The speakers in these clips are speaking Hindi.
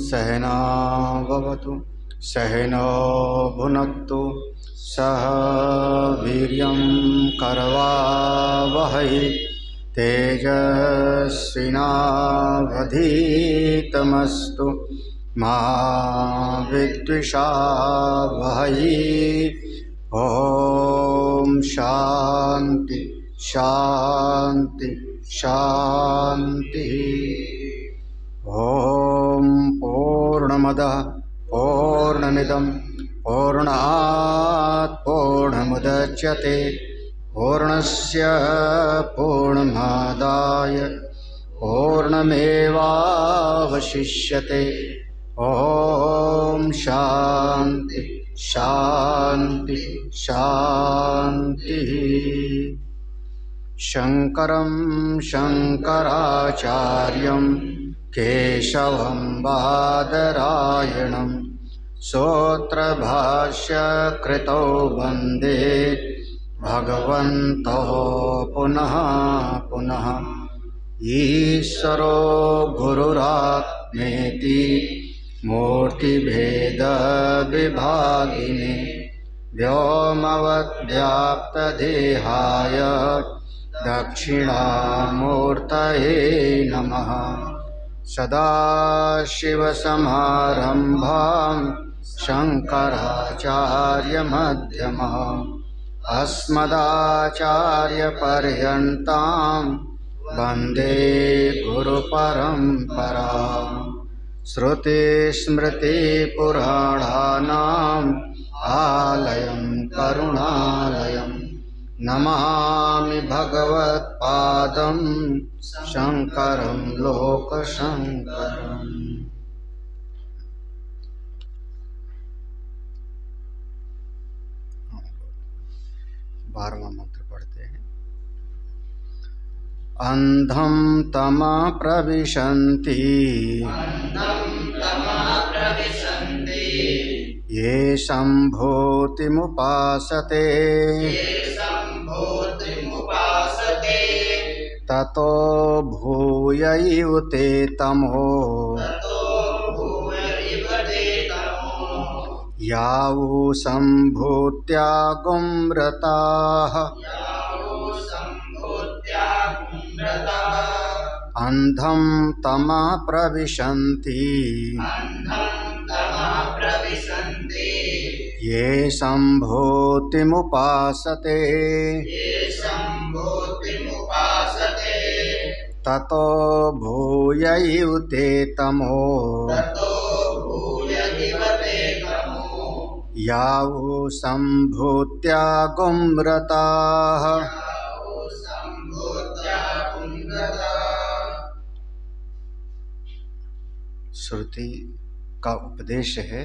सहनाववतु सहनो भुनक्तु सह वीर्यं करवावहै तेजस्विनावधीतमस्तु मा विद्विषावहै। ओम शांति शांति शांति। ओम पूर्णमदः पूर्णमिदं पूर्णात् पूर्णमुदच्यते पूर्णस्य पूर्णमादाय पूर्णमेवावशिष्यते। ओम शांति शांति शांति। शंकरं शंकराचार्यं केशवं बादरायणं सूत्रभाष्यकृतौ वन्दे भगवन्तौ पुनः पुनः। ईश्वरो गुरुरात्मेति मूर्तिभेदविभागिने व्योमवद्व्याप्तदेहाय दक्षिणामूर्तये नमः। सदाशिवसमारम्भां शङ्कराचार्यमध्यमाम् अस्मदाचार्यपर्यन्तां वन्दे गुरुपरम्पराम्। श्रुतिस्मृतिपुराणानाम् आलयं करुणालयं नमामि भगवत्पादं शङ्करं लोकशङ्करम्। 12वां मंत्र पढ़ते हैं। अंधं तमः प्रविशन्ति ये सम्भूतिमुपासते ततो भूयैव ते तमो यावु सम्भूत्या गुम्रताः अंधं तमः प्रविशन्ति ये सम्भूतिमुपासते ततो भूयैव ते तमो यावु सम्भूत्या गुम्रताः। श्रुति का उपदेश है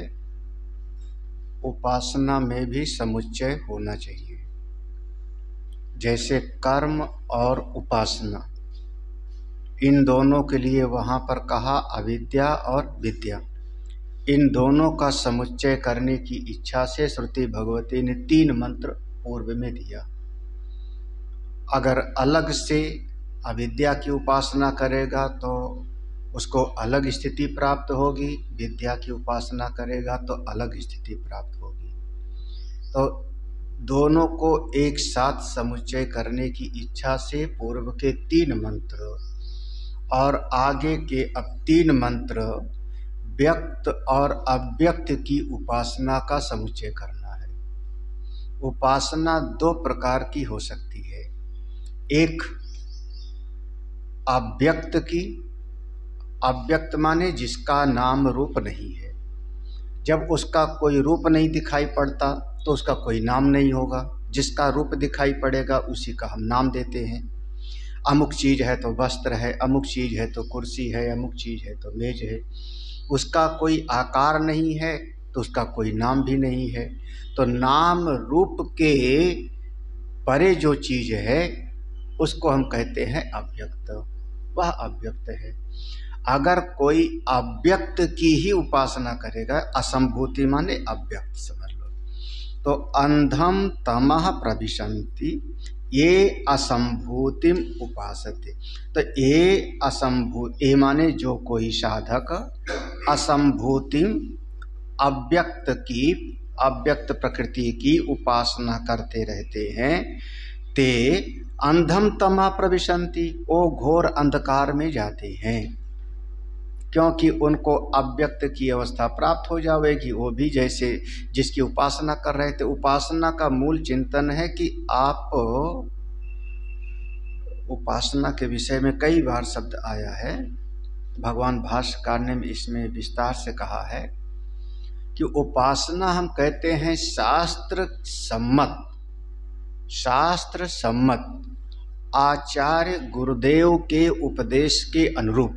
उपासना में भी समुच्चय होना चाहिए। जैसे कर्म और उपासना, इन दोनों के लिए वहाँ पर कहा अविद्या और विद्या, इन दोनों का समुच्चय करने की इच्छा से श्रुति भगवती ने 3 मंत्र पूर्व में दिया। अगर अलग से अविद्या की उपासना करेगा तो उसको अलग स्थिति प्राप्त होगी, विद्या की उपासना करेगा तो अलग स्थिति प्राप्त होगी। तो दोनों को एक साथ समुच्चय करने की इच्छा से पूर्व के 3 मंत्र और आगे के अब 3 मंत्र व्यक्त और अव्यक्त की उपासना का समुच्चय करना है। उपासना 2 प्रकार की हो सकती है, एक अव्यक्त की, अव्यक्त माने जिसका नाम रूप नहीं है। जब उसका कोई रूप नहीं दिखाई पड़ता तो उसका कोई नाम नहीं होगा, जिसका रूप दिखाई पड़ेगा उसी का हम नाम देते हैं। अमुक चीज़ है तो वस्त्र है, अमुक चीज़ है तो कुर्सी है, अमुक चीज़ है तो मेज है। उसका कोई आकार नहीं है तो उसका कोई नाम भी नहीं है। तो नाम रूप के परे जो चीज़ है उसको हम कहते हैं अव्यक्त, वह अव्यक्त है। अगर कोई अव्यक्त की ही उपासना करेगा, असंभूति माने अव्यक्त समझ लो, तो अंधम तमः प्रविशन्ति ये असंभूतिम उपासते। तो ये असंभूत, ये माने जो कोई साधक असंभूति अव्यक्त प्रकृति की उपासना करते रहते हैं, ते अंधम तमा प्रविशन्ति, वो घोर अंधकार में जाते हैं, क्योंकि उनको अव्यक्त की अवस्था प्राप्त हो जाएगी। वो भी जैसे जिसकी उपासना कर रहे थे, उपासना का मूल चिंतन है कि आप, उपासना के विषय में कई बार शब्द आया है, भगवान भाष्यकार ने इसमें विस्तार से कहा है कि उपासना हम कहते हैं शास्त्र सम्मत आचार्य गुरुदेव के उपदेश के अनुरूप,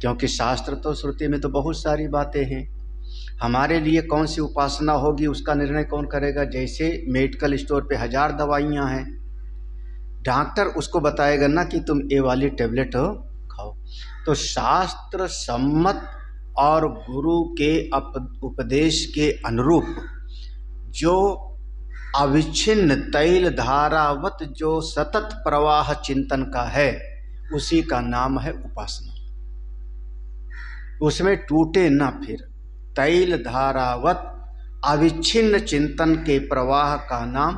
क्योंकि शास्त्र तो श्रुति में तो बहुत सारी बातें हैं, हमारे लिए कौन सी उपासना होगी उसका निर्णय कौन करेगा। जैसे मेडिकल स्टोर पे 1000 दवाइयाँ हैं, डॉक्टर उसको बताएगा ना कि तुम ये वाली टेबलेट खाओ। तो शास्त्र सम्मत और गुरु के उपदेश के अनुरूप जो अविच्छिन्न तैल धारावत जो सतत प्रवाह चिंतन का है, उसी का नाम है उपासना। उसमें टूटे ना फिर, तैल धारावत अविच्छिन्न चिंतन के प्रवाह का नाम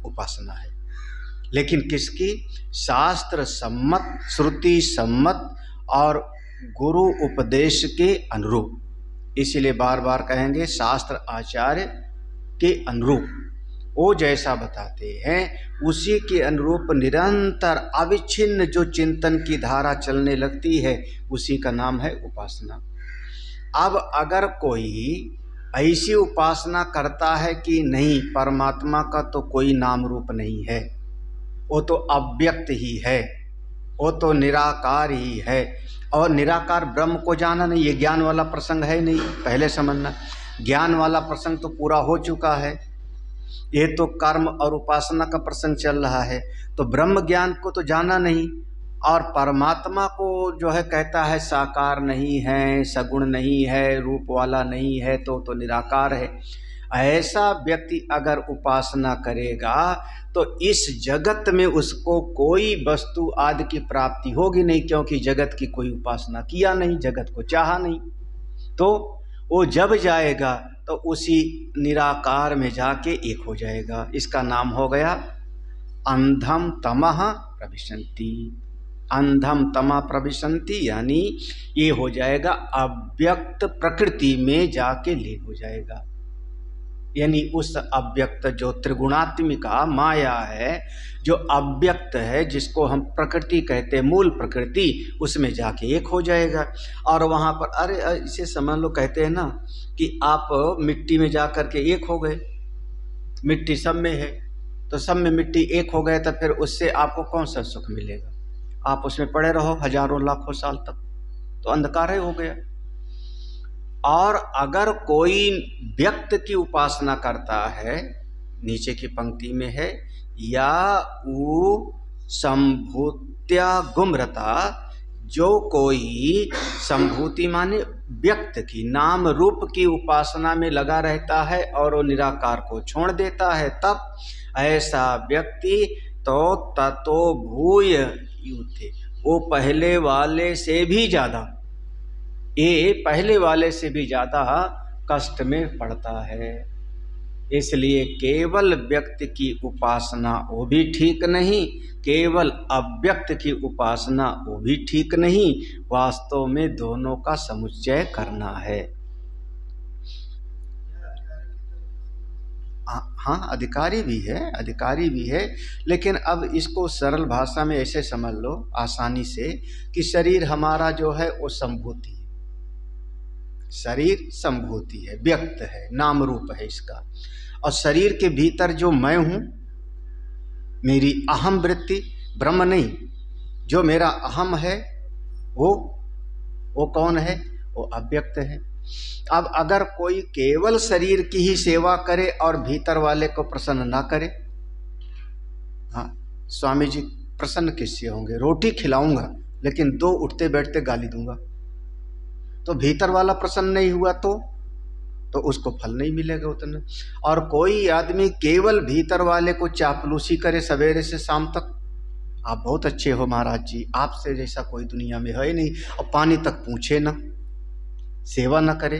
उपासना है। लेकिन किसकी? शास्त्र सम्मत, श्रुति सम्मत और गुरु उपदेश के अनुरूप। इसलिए बार बार कहेंगे शास्त्र आचार्य के अनुरूप, वो जैसा बताते हैं उसी के अनुरूप निरंतर अविच्छिन्न जो चिंतन की धारा चलने लगती है, उसी का नाम है उपासना। अब अगर कोई ऐसी उपासना करता है कि नहीं, परमात्मा का तो कोई नाम रूप नहीं है, वो तो अव्यक्त ही है, वो तो निराकार ही है, और निराकार ब्रह्म को जाना नहीं, ये ज्ञान वाला प्रसंग है नहीं, पहले समझना। ज्ञान वाला प्रसंग तो पूरा हो चुका है, ये तो कर्म और उपासना का प्रसंग चल रहा है। तो ब्रह्म ज्ञान को तो जाना नहीं, और परमात्मा को जो है कहता है साकार नहीं है, सगुण नहीं है, रूप वाला नहीं है, तो निराकार है। ऐसा व्यक्ति अगर उपासना करेगा तो इस जगत में उसको कोई वस्तु आदि की प्राप्ति होगी नहीं, क्योंकि जगत की कोई उपासना किया नहीं, जगत को चाहा नहीं। तो वो जब जाएगा तो उसी निराकार में जाके एक हो जाएगा। इसका नाम हो गया अंधम तमः प्रविशन्ति। अंधम तमः प्रविशन्ति यानी ये हो जाएगा अव्यक्त प्रकृति में जाके लीन हो जाएगा। यानी उस अव्यक्त जो त्रिगुणात्मिका माया है, जो अव्यक्त है, जिसको हम प्रकृति कहते हैं, मूल प्रकृति, उसमें जाके एक हो जाएगा। और वहाँ पर अरे इसे समझ लो, कहते हैं ना कि आप मिट्टी में जा कर के एक हो गए, मिट्टी सब में है, तो सब में मिट्टी एक हो गए, तो फिर उससे आपको कौन सा सुख मिलेगा? आप उसमें पड़े रहो हजारों लाखों साल तक, तो अंधकार ही हो गया। और अगर कोई व्यक्त की उपासना करता है, नीचे की पंक्ति में है, या उ संभूत्या गुम्रता, जो कोई संभूति माने व्यक्त की, नाम रूप की उपासना में लगा रहता है और वो निराकार को छोड़ देता है, तब ऐसा व्यक्ति तो ततो भूय युते, वो पहले वाले से भी ज़्यादा, ये पहले वाले से भी ज़्यादा कष्ट में पड़ता है। इसलिए केवल व्यक्ति की उपासना वो भी ठीक नहीं, केवल अव्यक्त की उपासना वो भी ठीक नहीं, वास्तव में दोनों का समुच्चय करना है। हाँ, अधिकारी भी है, लेकिन अब इसको सरल भाषा में ऐसे समझ लो आसानी से कि शरीर हमारा जो है वो संभूति है, शरीर संभूति है, व्यक्त है, नाम रूप है इसका। और शरीर के भीतर जो मैं हूँ, मेरी अहम वृत्ति, ब्रह्म नहीं, जो मेरा अहम है वो कौन है? वो अव्यक्त है। अब अगर कोई केवल शरीर की ही सेवा करे और भीतर वाले को प्रसन्न ना करे, हाँ, स्वामी जी प्रसन्न किससे होंगे? रोटी खिलाऊंगा लेकिन 2 उठते बैठते गाली दूंगा, तो भीतर वाला प्रसन्न नहीं हुआ तो उसको फल नहीं मिलेगा उतना। और कोई आदमी केवल भीतर वाले को चापलूसी करे सवेरे से शाम तक, आप बहुत अच्छे हो महाराज जी, आपसे जैसा कोई दुनिया में है नहीं, और पानी तक पूछे ना, सेवा न करे।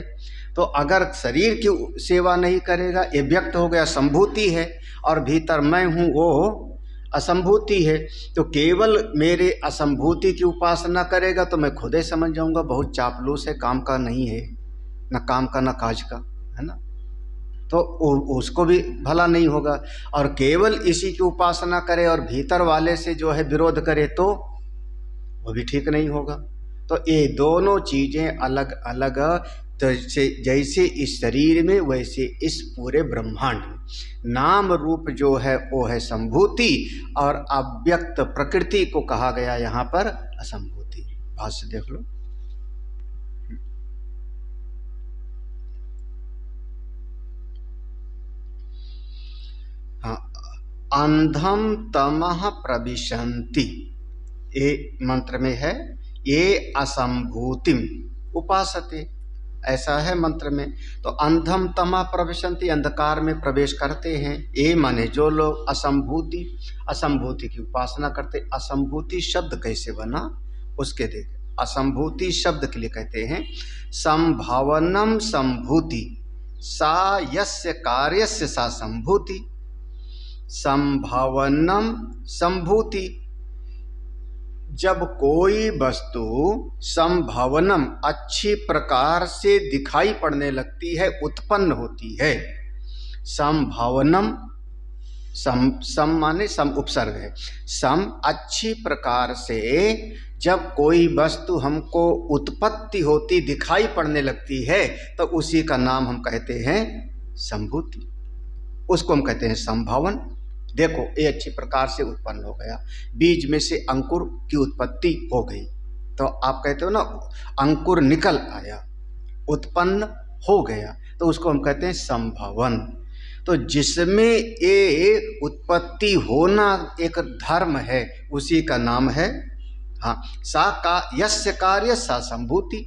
तो अगर शरीर की सेवा नहीं करेगा, ये व्यक्त हो गया संभूति है, और भीतर मैं हूँ वो असंभूति है। तो केवल मेरे असंभूति की उपासना करेगा तो मैं खुद ही समझ जाऊंगा बहुत चापलूस है, काम का नहीं है, न काम का न काज का, है ना। तो उसको भी भला नहीं होगा। और केवल इसी की उपासना करे और भीतर वाले से जो है विरोध करे तो वो भी ठीक नहीं होगा। तो ये दोनों चीजें अलग अलग, तो जैसे इस शरीर में वैसे इस पूरे ब्रह्मांड में नाम रूप जो है वो है संभूति, और अव्यक्त प्रकृति को कहा गया यहाँ पर असंभूति। भाष्य देख लो। हाँ, अंधम तमः प्रविशन्ति, ये मंत्र में है, ये असंभूतिम उपासते, ऐसा है मंत्र में। तो अंधम तमः प्रविशन्ति, अंधकार में प्रवेश करते हैं। ये माने जो लोग असंभूति की उपासना करते। असंभूति शब्द कैसे बना उसके देख। असंभूति शब्द के लिए कहते हैं संभावनम संभूति, सा यस्य कार्यस्य सा संभूति। संभावनम संभूति, जब कोई वस्तु संभावनम अच्छी प्रकार से दिखाई पड़ने लगती है, उत्पन्न होती है। संभावनम सम माने सम उपसर्ग है। सम अच्छी प्रकार से जब कोई वस्तु हमको उत्पत्ति होती दिखाई पड़ने लगती है तो उसी का नाम हम कहते हैं संभूति, उसको हम कहते हैं संभावन। देखो ये अच्छी प्रकार से उत्पन्न हो गया, बीज में से अंकुर की उत्पत्ति हो गई, तो आप कहते हो ना अंकुर निकल आया, उत्पन्न हो गया, तो उसको हम कहते हैं संभावन। तो जिसमें ये उत्पत्ति होना एक धर्म है उसी का नाम है, हाँ, सा का यस्य कार्य सा संभूति।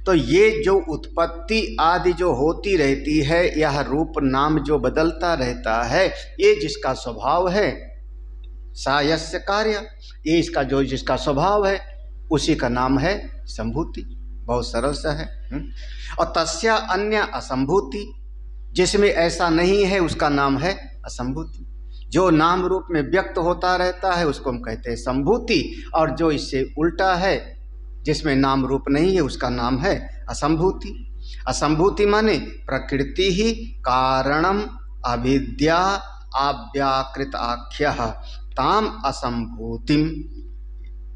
तो ये जो उत्पत्ति आदि जो होती रहती है, यह रूप नाम जो बदलता रहता है, ये जिसका स्वभाव है, सा यस्य कार्य, ये इसका जो जिसका स्वभाव है उसी का नाम है संभूति। बहुत सरल सा है। और तस्या अन्य असंभूति, जिसमें ऐसा नहीं है उसका नाम है असंभूति। जो नाम रूप में व्यक्त होता रहता है उसको हम कहते हैं संभूति, और जो इससे उल्टा है जिसमें नाम रूप नहीं है उसका नाम है असंभूति। असंभूति माने प्रकृति ही कारणम अविद्या अव्याकृत आख्यः ताम असंभूतिम।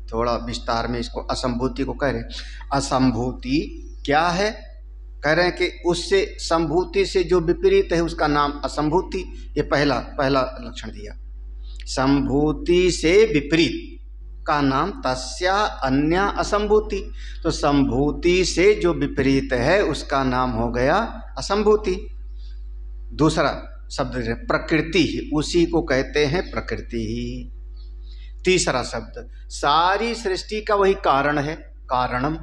थोड़ा विस्तार में इसको असंभूति को कह रहे हैं। असंभूति क्या है, कह रहे हैं कि उससे संभूति से जो विपरीत है उसका नाम असंभूति। ये पहला लक्षण दिया। संभूति से विपरीत का नाम तस्या अन्य असंभूति। तो संभूति से जो विपरीत है उसका नाम हो गया असंभूति। दूसरा शब्द प्रकृति, उसी को कहते हैं प्रकृति ही। तीसरा शब्द सारी सृष्टि का वही कारण है, कारणम।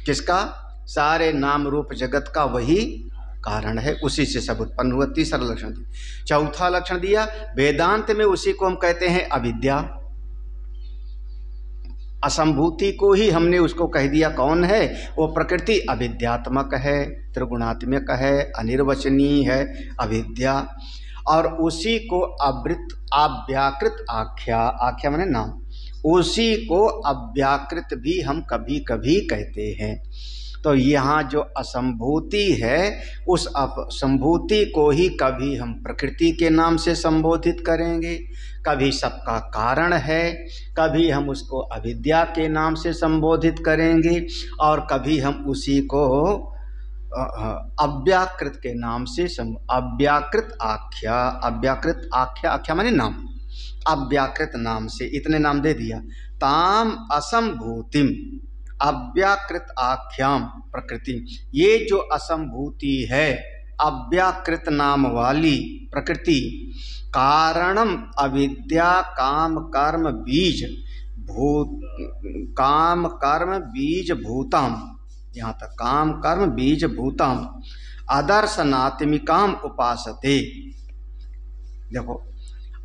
किसका? सारे नाम रूप जगत का वही कारण है, उसी से सब उत्पन्न हुआ। तीसरा लक्षण दिया। चौथा लक्षण दिया वेदांत में, उसी को हम कहते हैं अविद्या। असंभूति को ही हमने उसको कह दिया कौन है, वो प्रकृति अविद्यात्मक है, त्रिगुणात्मक है, अनिर्वचनीय है अविद्या। और उसी को अव्याकृत आख्या माने नाम, उसी को अव्याकृत भी हम कभी कभी कहते हैं। तो यहाँ जो असंभूति है उस असंभूति को ही कभी हम प्रकृति के नाम से संबोधित करेंगे, कभी सबका कारण है, कभी हम उसको अविद्या के नाम से संबोधित करेंगे, और कभी हम उसी को अव्याकृत के नाम से अव्याकृत आख्या माने नाम, अव्याकृत नाम से, इतने नाम दे दिया। ताम असंभूतिम अव्याकृत आख्याम प्रकृति, ये जो असंभूति है अव्याकृत नाम वाली प्रकृति, कारणम अविद्या काम कर्म बीज भूताम, यहाँ तक काम कर्म बीज भूताम अदर्शनात्मिकाम उपासते। देखो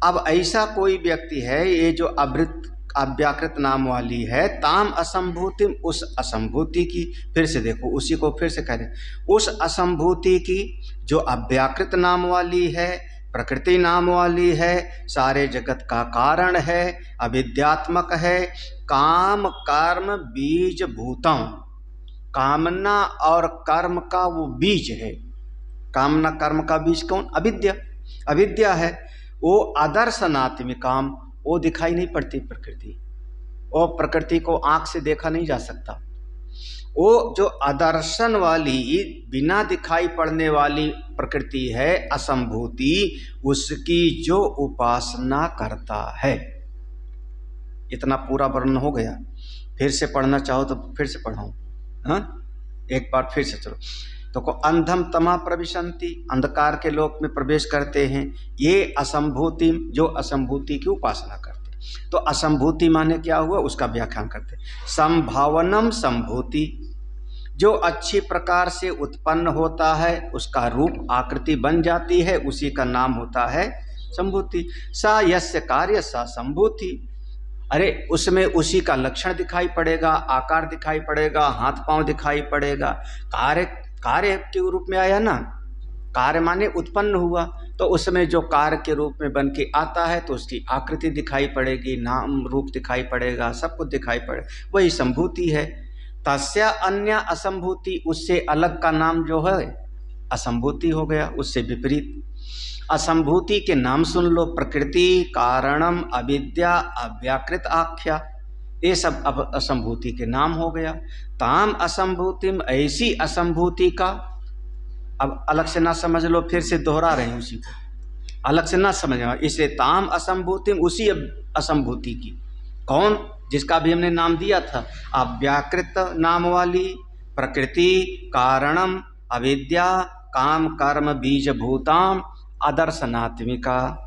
अब ऐसा कोई व्यक्ति है, ये जो अव्याकृत नाम वाली है, ताम असंभूतिम, उस असंभूति की, फिर से देखो उसी को फिर से कह रहे, उस असंभूति की जो अव्याकृत नाम वाली है, प्रकृति नाम वाली है, सारे जगत का कारण है, अविद्यात्मक है, काम कर्म बीज भूतम, कामना और कर्म का वो बीज है। कामना कर्म का बीज कौन? अविद्या, अविद्या है। वो आदर्शनात्मिकाम, वो दिखाई नहीं पड़ती प्रकृति, वो प्रकृति को आंख से देखा नहीं जा सकता। वो जो आदर्शन वाली बिना दिखाई पड़ने वाली प्रकृति है, असंभूति, उसकी जो उपासना करता है। इतना पूरा वर्णन हो गया। फिर से पढ़ना चाहो तो फिर से पढ़ाऊं, हाँ एक बार फिर से चलो। तो को अंधम तमा प्रविशंति, अंधकार के लोक में प्रवेश करते हैं ये असंभूति, जो असंभूति की उपासना करते। तो असंभूति माने क्या हुआ, उसका व्याख्यान करते। संभावनम संभूति, जो अच्छी प्रकार से उत्पन्न होता है, उसका रूप आकृति बन जाती है, उसी का नाम होता है संभूति। सा यस्य कार्य सा संभूति, अरे उसमें उसी का लक्षण दिखाई पड़ेगा, आकार दिखाई पड़ेगा, हाथ पांव दिखाई पड़ेगा। कार्य कार्य के रूप में आया ना, कार्य माने उत्पन्न हुआ, तो उसमें जो कार्य के रूप में बन के आता है तो उसकी आकृति दिखाई पड़ेगी, नाम रूप दिखाई पड़ेगा, सब कुछ दिखाई पड़े, वही संभूति है। तस्या अन्य असंभूति, उससे अलग का नाम जो है असंभूति हो गया, उससे विपरीत। असंभूति के नाम सुन लो, प्रकृति, कारणम, अविद्या, अव्याकृत आख्या, ये सब अब असंभूति के नाम हो गया। ताम असंभूतिम, ऐसी असंभूति का, अब अलग से ना समझ लो, फिर से दोहरा रहे हैं उसी को, अलग से ना समझना, इसलिए ताम असंभूतिम, उसी असंभूति की। कौन? जिसका भी हमने नाम दिया था, अव्याकृत नाम वाली प्रकृति, कारणम, अविद्या, काम कर्म बीज भूताम, आदर्शनात्मिका,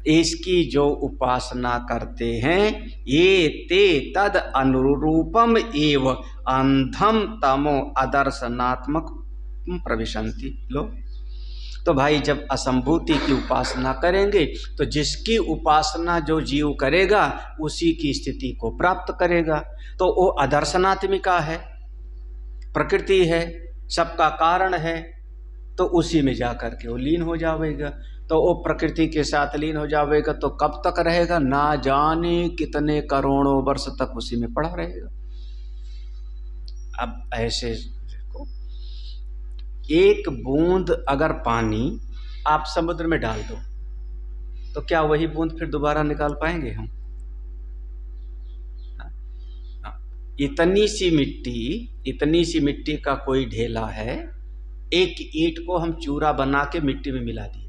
इसकी जो उपासना करते हैं, ये ते तद अनुरूपम एव अंधम तमो आदर्शनात्मक प्रविशंति। लो तो भाई, जब असंभूति की उपासना करेंगे तो जिसकी उपासना जो जीव करेगा उसी की स्थिति को प्राप्त करेगा। तो वो आदर्शनात्मिका है, प्रकृति है, सबका कारण है, तो उसी में जाकर के वो लीन हो जाएगा। तो वो प्रकृति के साथ लीन हो जाएगा तो कब तक रहेगा? ना जाने कितने करोड़ों वर्ष तक उसी में पड़ा रहेगा। अब ऐसे देखो, एक बूंद अगर पानी आप समुद्र में डाल दो तो क्या वही बूंद फिर दोबारा निकाल पाएंगे हम? इतनी सी मिट्टी का कोई ढेला है, एक ईंट को हम चूरा बना के मिट्टी में मिला दिए,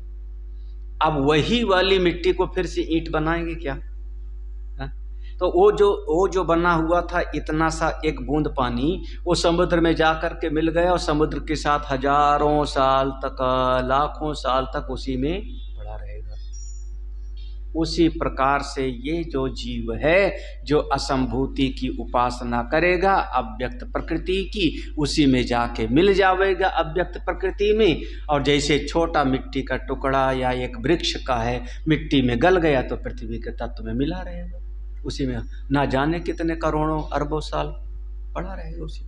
अब वही वाली मिट्टी को फिर से ईंट बनाएंगे क्या? तो वो जो बना हुआ था इतना सा एक बूंद पानी, वो समुद्र में जाकर के मिल गया और समुद्र के साथ हजारों साल तक, लाखों साल तक उसी में पड़ा रहेगा। उसी प्रकार से ये जो जीव है, जो असंभूति की उपासना करेगा अव्यक्त प्रकृति की, उसी में जाके मिल जाएगा अव्यक्त प्रकृति में। और जैसे छोटा मिट्टी का टुकड़ा या एक वृक्ष का है, मिट्टी में गल गया तो पृथ्वी के तत्व में मिला रहेगा, उसी में ना जाने कितने करोड़ों अरबों साल पड़ा रहेगा उसी।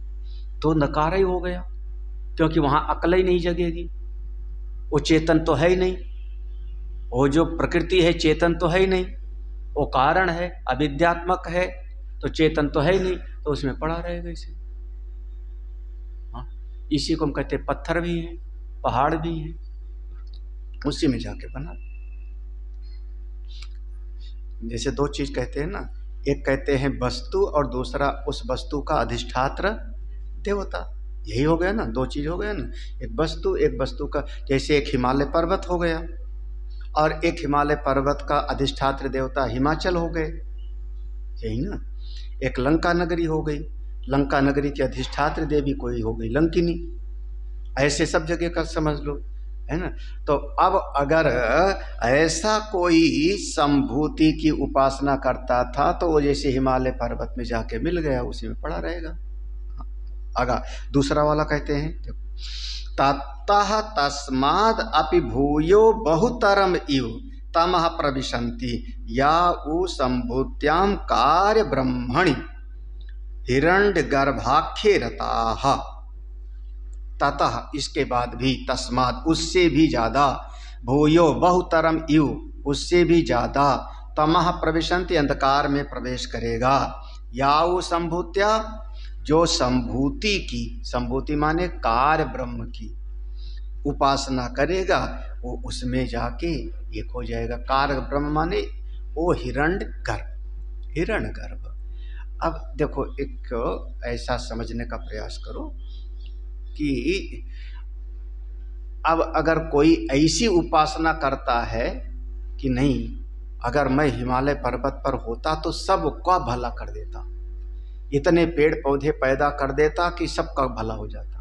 तो नकारा ही हो गया, क्योंकि वहाँ अकल ही नहीं जगेगी, वो चेतन तो है ही नहीं, वो जो प्रकृति है चेतन तो है ही नहीं, वो कारण है, अविद्यात्मक है, तो चेतन तो है ही नहीं, तो उसमें पड़ा रहेगा इसे। इसी को हम कहते हैं पत्थर भी हैं, पहाड़ भी हैं, उसी में जाके बना। जैसे दो चीज कहते हैं ना, एक कहते हैं वस्तु और दूसरा उस वस्तु का अधिष्ठात्र देवता। यही हो गया ना, दो चीज हो गया ना, एक वस्तु का, जैसे एक हिमालय पर्वत हो गया और एक हिमालय पर्वत का अधिष्ठात्र देवता हिमाचल हो गए, यही ना। एक लंका नगरी हो गई, लंका नगरी की अधिष्ठात्र देवी कोई हो गई लंकिनी। ऐसे सब जगह का समझ लो, है ना। तो अब अगर ऐसा कोई संभूति की उपासना करता था तो वो जैसे हिमालय पर्वत में जाके मिल गया, उसी में पड़ा रहेगा। आगा दूसरा वाला कहते हैं, ततः तस्माद् अपि भूयो बहुतरम इव तमः प्रविशन्ति या उ संभूत्याम कार्य ब्रह्मणि हिरण्यगर्भाख्ये रताः। ततः इसके बाद भी, तस्मात् उससे भी ज्यादा, भूयो बहुतरम इव उससे भी ज्यादा, तमः प्रविशन्ति अंधकार में प्रवेश करेगा, याउ संभूत्या जो संभूति की, संभूति माने कार्य ब्रह्म की उपासना करेगा, वो उसमें जाके एक हो जाएगा। कार्य ब्रह्म माने वो हिरण्य गर्भ। अब देखो, एक ऐसा समझने का प्रयास करो कि अब अगर कोई ऐसी उपासना करता है कि नहीं, अगर मैं हिमालय पर्वत पर होता तो सबका भला कर देता, इतने पेड़ पौधे पैदा कर देता कि सबका भला हो जाता,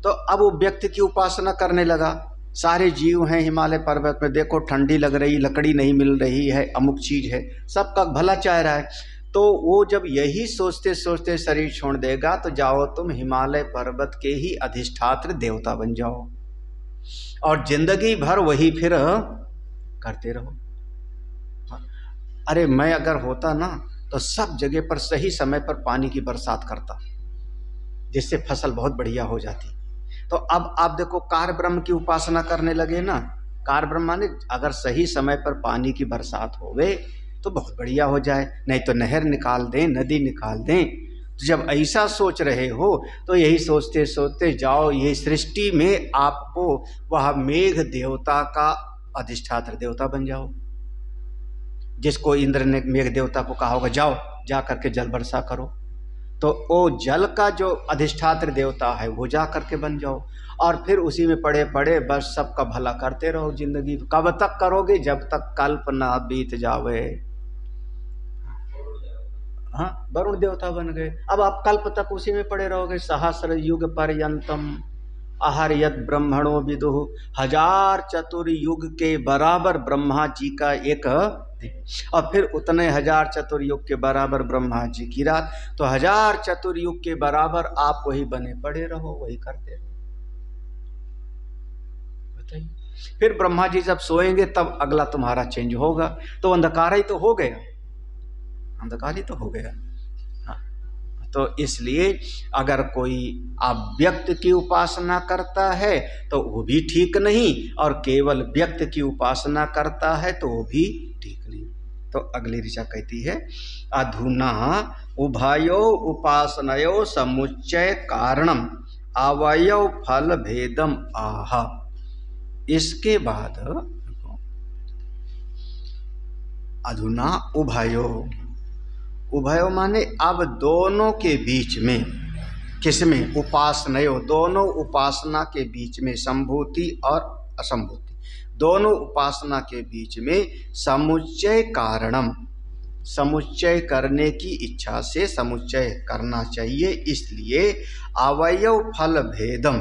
तो अब वो व्यक्ति की उपासना करने लगा। सारे जीव हैं हिमालय पर्वत में, देखो ठंडी लग रही, लकड़ी नहीं मिल रही है, अमुक चीज है, सबका भला चाह रहा है। तो वो जब यही सोचते सोचते शरीर छोड़ देगा तो जाओ तुम हिमालय पर्वत के ही अधिष्ठात्र देवता बन जाओ और जिंदगी भर वही फिर करते रहो। अरे मैं अगर होता ना तो सब जगह पर सही समय पर पानी की बरसात करता, जिससे फसल बहुत बढ़िया हो जाती। तो अब आप देखो, कार्य ब्रह्म की उपासना करने लगे ना। कार्य ब्रह्म माने अगर सही समय पर पानी की बरसात होवे तो बहुत बढ़िया हो जाए, नहीं तो नहर निकाल दें, नदी निकाल दें। तो जब ऐसा सोच रहे हो तो यही सोचते सोचते जाओ, ये सृष्टि में आपको वह मेघ देवता का अधिष्ठात्र देवता बन जाओ, जिसको इंद्र ने मेघ देवता को कहा होगा जाओ जा करके जल वर्षा करो, तो वो जल का जो अधिष्ठात्र देवता है वो जा करके बन जाओ और फिर उसी में पड़े पड़े बस सबका भला करते रहो जिंदगी। कब तक करोगे? जब तक कल्प ना बीत जावे। हाँ, वरुण देवता बन गए। अब आप कल्प तक उसी में पड़े रहोगे। सहस्र युग पर्यंतम अहर्यत ब्रह्मणो विदुः, 1000 चतुर्युग के बराबर ब्रह्मा जी का एक और फिर उतने 1000 चतुर्युग के बराबर ब्रह्मा जी की रात। तो 1000 चतुर्युग के बराबर आप वही बने पड़े रहो, वही करते रहो। बताइए, फिर ब्रह्मा जी जब सोएंगे तब अगला तुम्हारा चेंज होगा। तो अंधकार ही तो हो गया, अंधकार ही तो हो गया। तो इसलिए अगर कोई अव्यक्त की उपासना करता है तो वो भी ठीक नहीं, और केवल व्यक्त की उपासना करता है तो वो भी ठीक नहीं। तो अगली ऋचा कहती है, अधुना उभयो उपासनयो समुच्चय कारणम अवयव फल भेदम आह। इसके बाद अधुना उभयो माने अब दोनों के बीच में, किसमें? उपासनयो, दोनों उपासना के बीच में, संभूति और असंभूति, दोनों उपासना के बीच में समुच्चय कारणम, समुच्चय करने की इच्छा से समुच्चय करना चाहिए, इसलिए अवयव फल भेदम,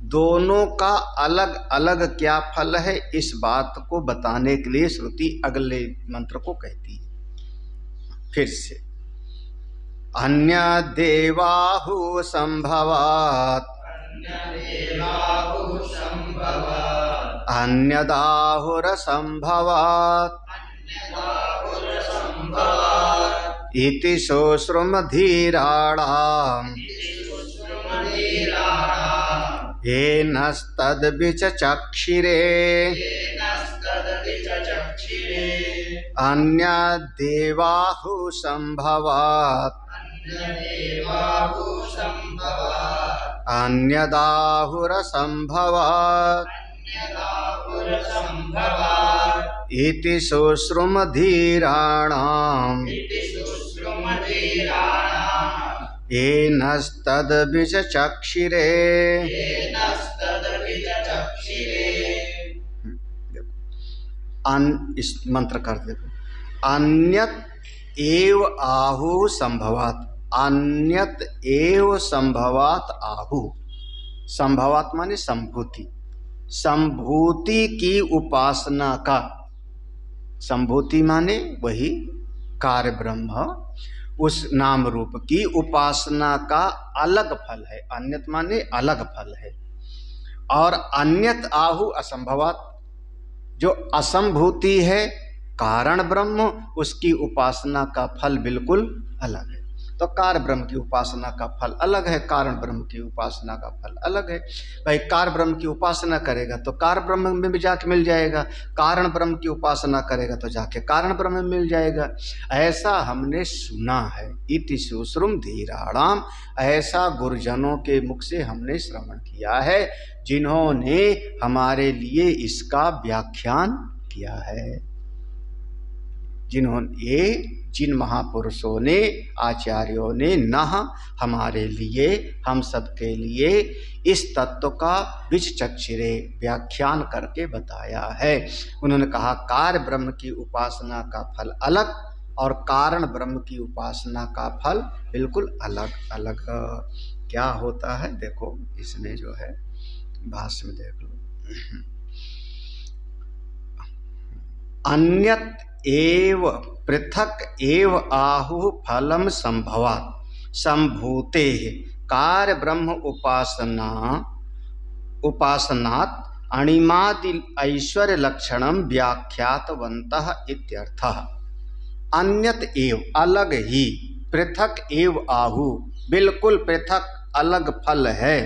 दोनों का अलग अलग क्या फल है इस बात को बताने के लिए श्रुति अगले मंत्र को कहती है। फिर से, अन्य देवाहु संभवात अन्यदाहुर संभवात इति सोश्रुम धीराणाम येनस्तद विचक्षिरे अन्य देवाहु संभवात अन्यदाहुर संभवात इति शुश्रुम धीराणाम येनस्तद विचक्षिरे। इस मंत्र कर देखो, अन्यत एव आहु संभवात, अन्यत एव संभवात आहु। संभवात माने संभूति, संभूति की उपासना का, संभूति माने वही कार्य ब्रह्म, उस नाम रूप की उपासना का अलग फल है। अन्यत माने अलग फल है, और अन्यत आहु असंभवात, जो असंभूति है कारण ब्रह्म, उसकी उपासना का फल बिल्कुल अलग है। तो कार्य ब्रह्म की उपासना का फल अलग है, कारण ब्रह्म की उपासना का फल अलग है। भाई कार्य ब्रह्म की उपासना करेगा तो कार्य ब्रह्म में भी जाके मिल जाएगा, कारण ब्रह्म की उपासना करेगा तो जाके कारण ब्रह्म में मिल जाएगा। ऐसा हमने सुना है, इति सुश्रुम धीराणाम, ऐसा गुरुजनों के मुख से हमने श्रवण किया है, जिन्होंने हमारे लिए इसका व्याख्यान किया है। जिन महापुरुषों ने, आचार्यों ने न हमारे लिए, हम सबके लिए इस तत्व का विचक्षरे व्याख्यान करके बताया है। उन्होंने कहा कार्य ब्रह्म की उपासना का फल अलग और कारण ब्रह्म की उपासना का फल बिल्कुल अलग अलग क्या होता है। देखो इसमें जो है भाष्य में देख लो, अन्यत एव पृथक एव आहु फलम संभवात् संभूते कार्य ब्रह्म उपासनात् अणिमादि ऐश्वर्य लक्षणम व्याख्यातवन्तः इत्यर्थः। अन्यत एव अलग ही, पृथक एव आहु बिल्कुल पृथक अलग फल है,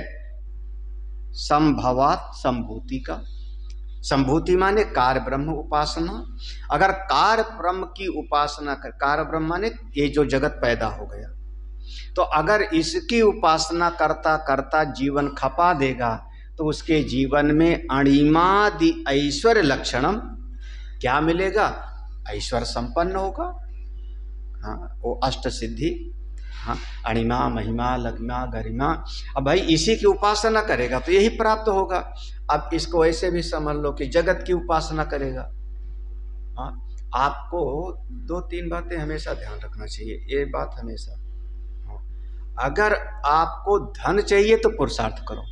संभवात् संभूति का। संभूति माने कार्य ब्रह्म उपासना। अगर कार्य ब्रह्म की उपासना कर, कार्य ब्रह्म माने ये जो जगत पैदा हो गया, तो अगर इसकी उपासना करता करता जीवन खपा देगा तो उसके जीवन में अणिमादि ऐश्वर्य लक्षणम क्या मिलेगा, ऐश्वर्य संपन्न होगा। हाँ, वो अष्ट सिद्धि, हाँ, अणिमा महिमा लग्मा गरिमा। अब भाई इसी की उपासना करेगा तो यही प्राप्त होगा। अब इसको ऐसे भी समझ लो कि जगत की उपासना करेगा। हाँ, आपको दो तीन बातें हमेशा ध्यान रखना चाहिए, ये बात हमेशा। हाँ, अगर आपको धन चाहिए तो पुरुषार्थ करो।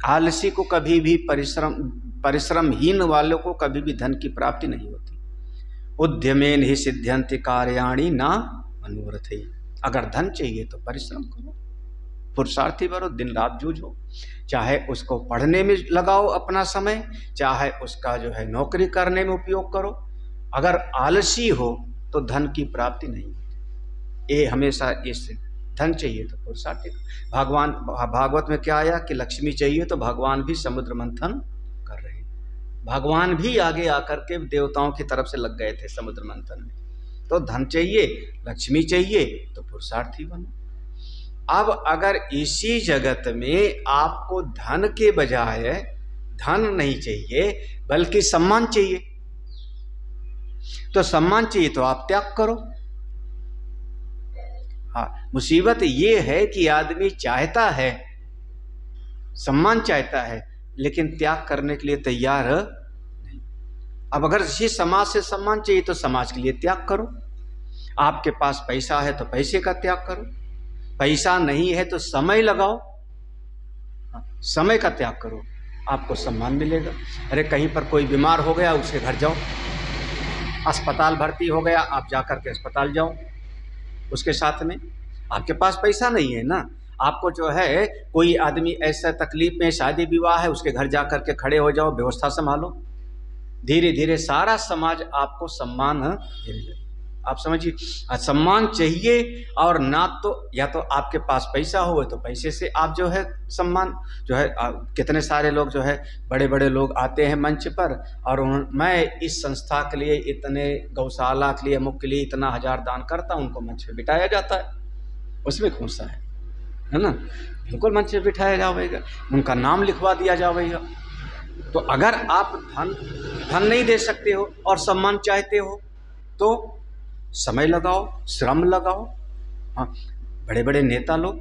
आलसी को कभी भी परिश्रमहीन वालों को कभी भी धन की प्राप्ति नहीं होती। उद्यमेन ही सिद्ध्यन्ति कार्याणि न मनोरथै। अगर धन चाहिए तो परिश्रम करो, पुरुषार्थी बनो, दिन रात जूझो, चाहे उसको पढ़ने में लगाओ अपना समय, चाहे उसका जो है नौकरी करने में उपयोग करो। अगर आलसी हो तो धन की प्राप्ति नहीं होती। ये हमेशा इस धन चाहिए तो पुरुषार्थी। भगवान भागवत में क्या आया कि लक्ष्मी चाहिए तो भगवान भी समुद्र मंथन कर रहे हैं। भगवान भी आगे आकर के देवताओं की तरफ से लग गए थे समुद्र मंथन में। तो धन चाहिए, लक्ष्मी चाहिए तो पुरुषार्थी बनो। अब अगर इसी जगत में आपको धन के बजाय धन नहीं चाहिए बल्कि सम्मान चाहिए, तो सम्मान चाहिए तो आप त्याग करो। हाँ, मुसीबत ये है कि आदमी चाहता है, सम्मान चाहता है, लेकिन त्याग करने के लिए तैयार नहीं। अब अगर इसी समाज से सम्मान चाहिए तो समाज के लिए त्याग करो। आपके पास पैसा है तो पैसे का त्याग करो, पैसा नहीं है तो समय लगाओ, समय का त्याग करो, आपको सम्मान मिलेगा। अरे कहीं पर कोई बीमार हो गया उसके घर जाओ, अस्पताल भर्ती हो गया आप जाकर के अस्पताल जाओ उसके साथ में। आपके पास पैसा नहीं है ना, आपको जो है कोई आदमी ऐसा तकलीफ में, शादी विवाह है, उसके घर जाकर के खड़े हो जाओ, व्यवस्था संभालो। धीरे धीरे सारा समाज आपको सम्मान देने। आप समझिए, सम्मान चाहिए और ना तो या तो आपके पास पैसा हो तो पैसे से आप जो है सम्मान जो है। कितने सारे लोग जो है बड़े बड़े लोग आते हैं मंच पर और मैं इस संस्था के लिए इतने, गौशाला के लिए, अमुक के लिए इतना हजार दान करता हूं, उनको मंच पे बिठाया जाता है। उसमें कौन सा है ना, बिल्कुल मंच पे बिठाया जाएगा, उनका नाम लिखवा दिया जाएगा। तो अगर आप धन नहीं दे सकते हो और सम्मान चाहते हो तो समय लगाओ, श्रम लगाओ। हाँ, बड़े बड़े नेता लोग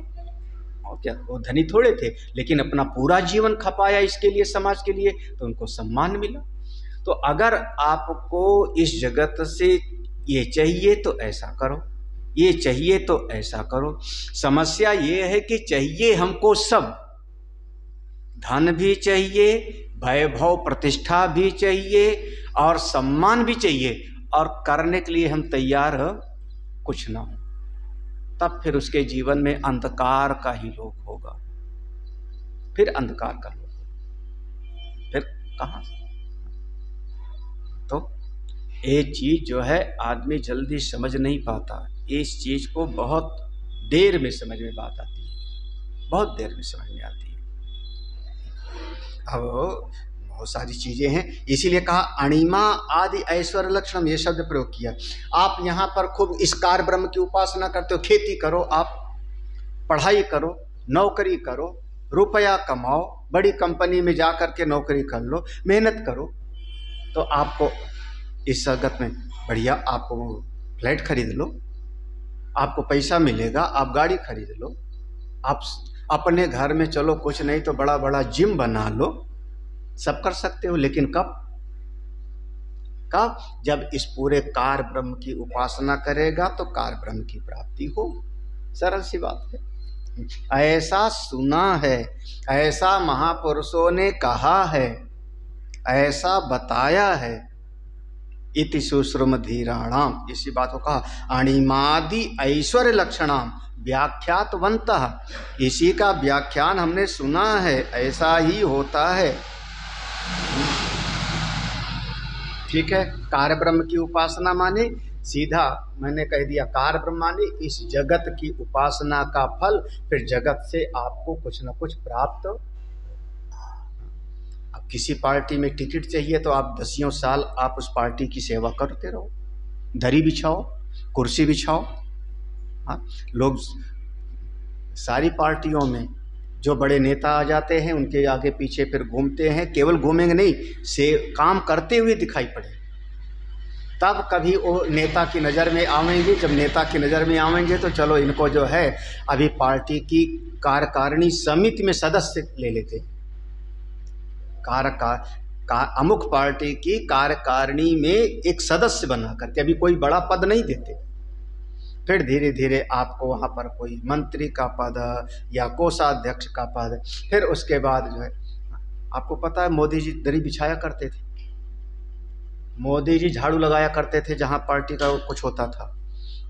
और क्या, वो धनी थोड़े थे लेकिन अपना पूरा जीवन खपाया इसके लिए, समाज के लिए, तो उनको सम्मान मिला। तो अगर आपको इस जगत से ये चाहिए तो ऐसा करो, ये चाहिए तो ऐसा करो। समस्या ये है कि चाहिए हमको सब, धन भी चाहिए, वैभव प्रतिष्ठा भी चाहिए और सम्मान भी चाहिए, और करने के लिए हम तैयार कुछ ना हो, तब फिर उसके जीवन में अंधकार का ही लोक होगा, फिर अंधकार का लोक, फिर कहाँ। तो ये चीज़ जो है आदमी जल्दी समझ नहीं पाता, इस चीज़ को बहुत देर में समझ में बात आती है, बहुत देर में समझ में आती है। अब बहुत सारी चीज़ें हैं, इसीलिए कहा अणिमा आदि ऐश्वर्य लक्षणम, ये शब्द प्रयोग किया। आप यहाँ पर खूब इस कार ब्रह्म की उपासना करते हो, खेती करो, आप पढ़ाई करो, नौकरी करो, रुपया कमाओ, बड़ी कंपनी में जा कर के नौकरी कर लो, मेहनत करो, तो आपको इस जगत में बढ़िया आपको फ्लैट खरीद लो, आपको पैसा मिलेगा, आप गाड़ी खरीद लो, आप अपने घर में चलो कुछ नहीं तो बड़ा बड़ा जिम बना लो, सब कर सकते हो। लेकिन कब? जब इस पूरे कार ब्रह्म की उपासना करेगा तो कार ब्रह्म की प्राप्ति हो। सरल सी बात है। ऐसा सुना है, ऐसा महापुरुषों ने कहा है, ऐसा बताया है, इति सुश्रुम धीराणाम, इसी बात को कहा अणिमादि ऐश्वर्य लक्षणाम व्याख्यातवन्तः, इसी का व्याख्यान हमने सुना है, ऐसा ही होता है। ठीक है, कार ब्रह्म की उपासना माने सीधा मैंने कह दिया, कार ब्रह्म माने इस जगत की उपासना का फल, फिर जगत से आपको कुछ न कुछ प्राप्त। अब किसी पार्टी में टिकट चाहिए तो आप 10 साल आप उस पार्टी की सेवा करते रहो, दरी बिछाओ, कुर्सी बिछाओ। हाँ, लोग सारी पार्टियों में जो बड़े नेता आ जाते हैं उनके आगे पीछे फिर घूमते हैं, केवल घूमेंगे नहीं, से काम करते हुए दिखाई पड़े, तब कभी वो नेता की नज़र में आवेंगे। जब नेता की नज़र में आवेंगे तो चलो इनको जो है अभी पार्टी की कार्यकारिणी समिति में सदस्य ले लेते हैं, अमुक पार्टी की कार्यकारिणी में एक सदस्य बना करके, अभी कोई बड़ा पद नहीं देते, फिर धीरे धीरे आपको वहाँ पर कोई मंत्री का पद या कोषाध्यक्ष का पद, फिर उसके बाद जो है आपको पता है मोदी जी दरी बिछाया करते थे, मोदी जी झाड़ू लगाया करते थे जहाँ पार्टी का कुछ होता था।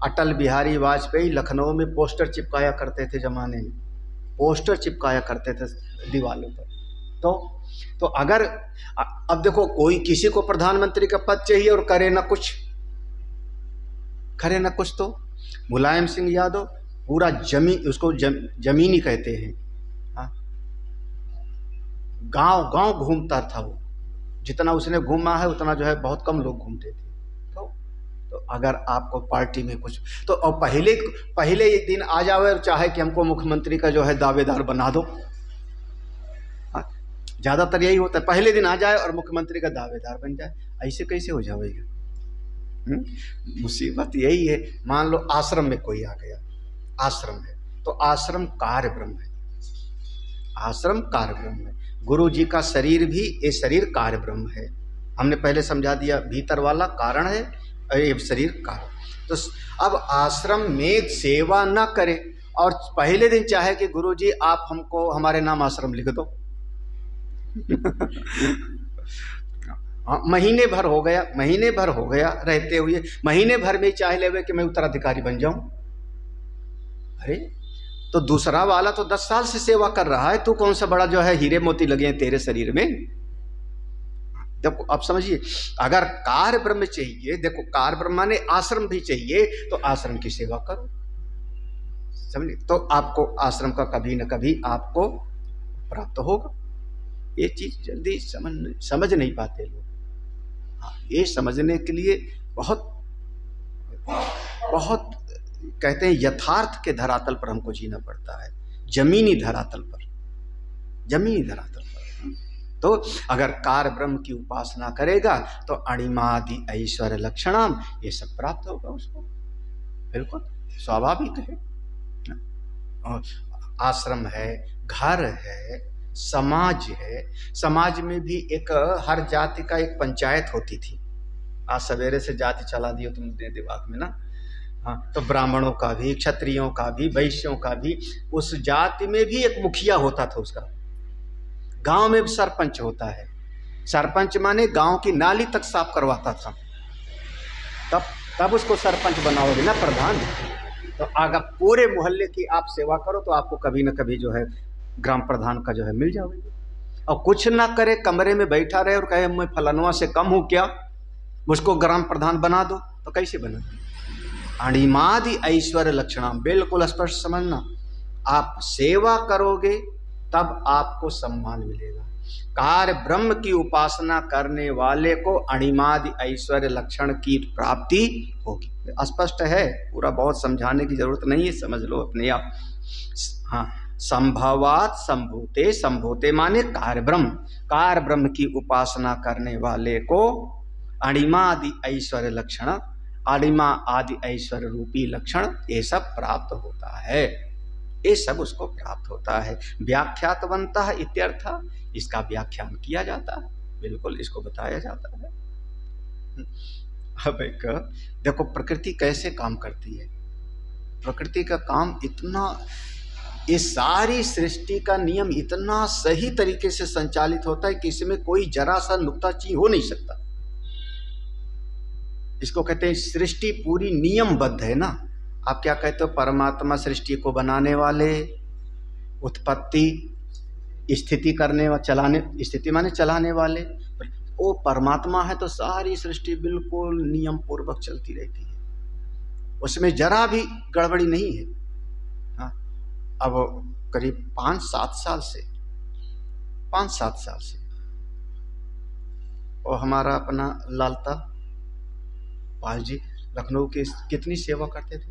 अटल बिहारी वाजपेयी लखनऊ में पोस्टर चिपकाया करते थे, जमाने में पोस्टर चिपकाया करते थे दीवारों पर। तो अगर अब देखो कोई किसी को प्रधानमंत्री का पद चाहिए और करे ना कुछ, तो मुलायम सिंह यादव पूरा उसको जमीनी कहते हैं, गांव गांव घूमता था वो, जितना उसने घूमा है उतना जो है बहुत कम लोग घूमते थे। तो अगर आपको पार्टी में कुछ तो और पहले एक दिन आ जावे और चाहे कि हमको मुख्यमंत्री का जो है दावेदार बना दो, ज़्यादातर यही होता है, पहले दिन आ जाए और मुख्यमंत्री का दावेदार बन जाए। ऐसे कैसे हो जाएगा? मुसीबत यही है। मान लो आश्रम में कोई आ गया, आश्रम है तो आश्रम कार्य ब्रह्म है, आश्रम कार्य ब्रह्म है। गुरु जी का शरीर भी, ये शरीर कार्य ब्रह्म है। हमने पहले समझा दिया, भीतर वाला कारण है और ये शरीर कार्य। तो अब आश्रम में सेवा न करे और पहले दिन चाहे कि गुरु जी आप हमको हमारे नाम आश्रम लिख दो महीने भर हो गया रहते हुए, महीने भर में चाहे लेवे कि मैं उत्तराधिकारी बन जाऊं। अरे तो दूसरा वाला तो 10 साल से सेवा कर रहा है, तू कौन सा बड़ा जो है हीरे मोती लगे हैं तेरे शरीर में। देखो अब समझिए, अगर कार्य ब्रह्म चाहिए, देखो कार्य ब्रह्म ने आश्रम भी चाहिए, तो आश्रम की सेवा करो, समझिए, तो आपको आश्रम का कभी न कभी आपको प्राप्त होगा। ये चीज जल्दी समझ नहीं पाते लोग। ये समझने के लिए बहुत बहुत कहते हैं यथार्थ के धरातल पर हमको जीना पड़ता है, जमीनी धरातल पर। तो अगर कार ब्रह्म की उपासना करेगा तो अणिमादि ऐश्वर्य लक्षणाम, ये सब प्राप्त होगा उसको, बिल्कुल स्वाभाविक है। और आश्रम है, घर है, समाज है, समाज में भी एक हर जाति का एक पंचायत होती थी। आज सवेरे से जाति चला दियो तुमने दिमाग में ना। हाँ, तो ब्राह्मणों का भी, क्षत्रियों का भी, वैश्यों का भी, उस जाति में भी एक मुखिया होता था उसका। गांव में भी सरपंच होता है। सरपंच माने गांव की नाली तक साफ करवाता था, तब उसको सरपंच बनाओगे ना, प्रधान। तो अगर पूरे मोहल्ले की आप सेवा करो तो आपको कभी न कभी जो है ग्राम प्रधान का जो है मिल जाओगे। और कुछ ना करे, कमरे में बैठा रहे और कहे मैं फलानवा से कम हूँ क्या, मुझको ग्राम प्रधान बना दो, तो कैसे बना? अणिमादि ऐश्वर्य लक्षणम, बिल्कुल स्पष्ट समझना। आप सेवा करोगे तब आपको सम्मान मिलेगा। कार्य ब्रह्म की उपासना करने वाले को अणिमादि ऐश्वर्य लक्षण की प्राप्ति होगी। स्पष्ट है, पूरा बहुत समझाने की जरूरत नहीं है, समझ लो अपने आप। हाँ, संभवात संभूते, संभूते माने कार्य ब्रह्म की उपासना करने वाले को अणिमादि ऐश्वर्य लक्षण, अणिमा आदि ऐश्वर्य रूपी लक्षण ये सब प्राप्त होता है, ये सब उसको प्राप्त होता है। व्याख्यातवंतः इत्यर्थ, इसका व्याख्यान किया जाता है, बिल्कुल इसको बताया जाता है। अब एक देखो प्रकृति कैसे काम करती है। प्रकृति का काम इतना, इस सारी सृष्टि का नियम इतना सही तरीके से संचालित होता है कि इसमें कोई जरा सा नुक्ताचीन हो नहीं सकता। इसको कहते हैं सृष्टि पूरी नियमबद्ध है ना। आप क्या कहते हो? परमात्मा सृष्टि को बनाने वाले, उत्पत्ति स्थिति करने व चलाने, स्थिति माने चलाने वाले, वो परमात्मा है तो सारी सृष्टि बिल्कुल नियम पूर्वक चलती रहती है, उसमें जरा भी गड़बड़ी नहीं है। हाँ, अब करीब 5-7 साल से और हमारा अपना लालता पाल जी लखनऊ के कितनी सेवा करते थे।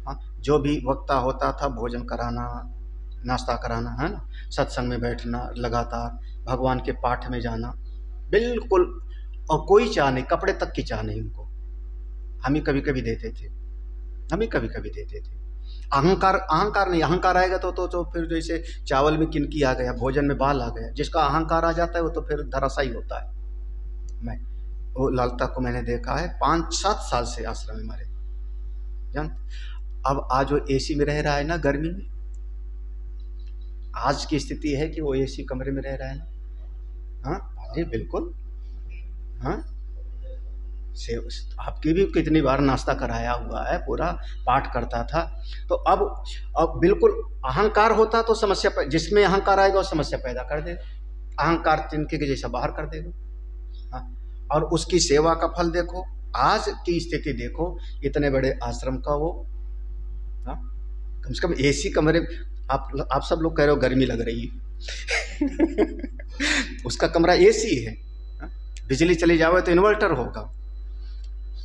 हाँ, जो भी वक्ता होता था भोजन कराना, नाश्ता कराना, है ना, सत्संग में बैठना, लगातार भगवान के पाठ में जाना, बिल्कुल। और कोई चाह नहीं, कपड़े तक की चाह नहीं उनको। हम ही कभी कभी देते थे। अहंकार नहीं, अहंकार आएगा तो फिर जैसे चावल में किनकी आ गया, भोजन में बाल आ गया। जिसका अहंकार आ जाता है वो तो फिर धराशायी होता है। मैं वो लालता को मैंने देखा है, 5-7 साल से आश्रम में हमारे जान। अब आज वो एसी में रह रहा है ना, गर्मी में। आज की स्थिति है कि वो एसी कमरे में रह रहा है ना। हाँ जी बिल्कुल। हाँ, से आपकी भी कितनी बार नाश्ता कराया हुआ है, पूरा पाठ करता था। तो अब बिल्कुल अहंकार होता तो समस्या, जिसमें अहंकार आएगा वो समस्या पैदा कर देगा। अहंकार तिनके के जैसा बाहर कर देगा। हाँ, और उसकी सेवा का फल देखो, आज की स्थिति देखो, इतने बड़े आश्रम का वो, हाँ, कम से कम एसी कमरे। आप सब लोग कह रहे हो गर्मी लग रही है उसका कमरा एसी है। हाँ? बिजली चली जावे तो इन्वर्टर होगा,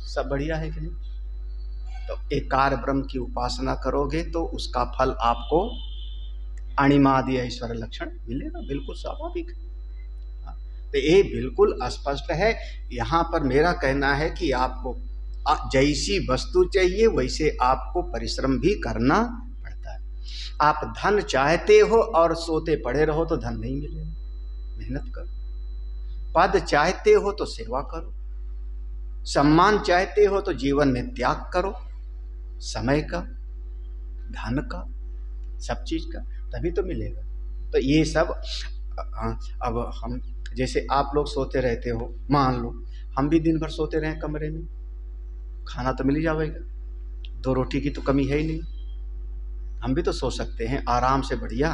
सब बढ़िया है कि नहीं? तो एक कार्य ब्रह्म की उपासना करोगे तो उसका फल आपको अणिमादि ऐश्वर्य लक्षण मिलेगा, बिल्कुल स्वाभाविक। तो ये बिल्कुल स्पष्ट है। यहाँ पर मेरा कहना है कि आपको जैसी वस्तु चाहिए वैसे आपको परिश्रम भी करना पड़ता है। आप धन चाहते हो और सोते पड़े रहो तो धन नहीं मिलेगा, मेहनत करो। पद चाहते हो तो सेवा करो, सम्मान चाहते हो तो जीवन में त्याग करो, समय का, धन का, सब चीज का, तभी तो मिलेगा। तो ये सब अब हम जैसे आप लोग सोते रहते हो, मान लो हम भी दिन भर सोते रहे कमरे में, खाना तो मिल ही जाएगा, 2 रोटी की तो कमी है ही नहीं, हम भी तो सो सकते हैं आराम से बढ़िया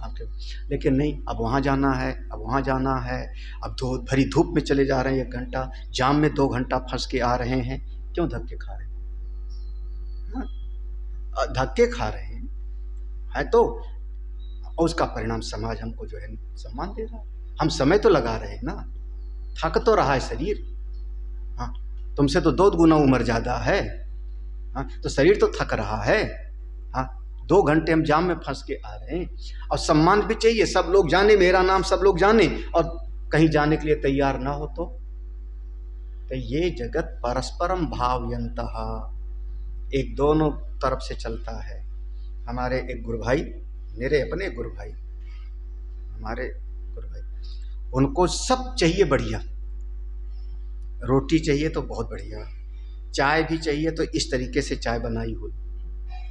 आपके। लेकिन नहीं, अब वहाँ जाना है, अब वहाँ जाना है, अब भरी धूप में चले जा रहे हैं, 1 घंटा जाम में 2 घंटा फंस के आ रहे हैं। क्यों धक्के खा रहे हैं? धक्के खा रहे हैं तो उसका परिणाम समाज हमको जो है सम्मान दे रहा है। हम समय तो लगा रहे हैं ना, थक तो रहा है शरीर। हाँ, तुमसे तो 2 गुना उम्र ज़्यादा है। हाँ, तो शरीर तो थक रहा है। हाँ, 2 घंटे हम जाम में फंस के आ रहे हैं, और सम्मान भी चाहिए, सब लोग जाने, मेरा नाम सब लोग जाने, और कहीं जाने के लिए तैयार ना हो तो ये जगत परस्परम भावयन्तः, एक दोनों तरफ से चलता है। हमारे एक गुरु भाई, मेरे अपने गुरु भाई, हमारे गुरु भाई, उनको सब चाहिए बढ़िया, रोटी चाहिए तो बहुत बढ़िया, चाय भी चाहिए तो इस तरीके से चाय बनाई हुई।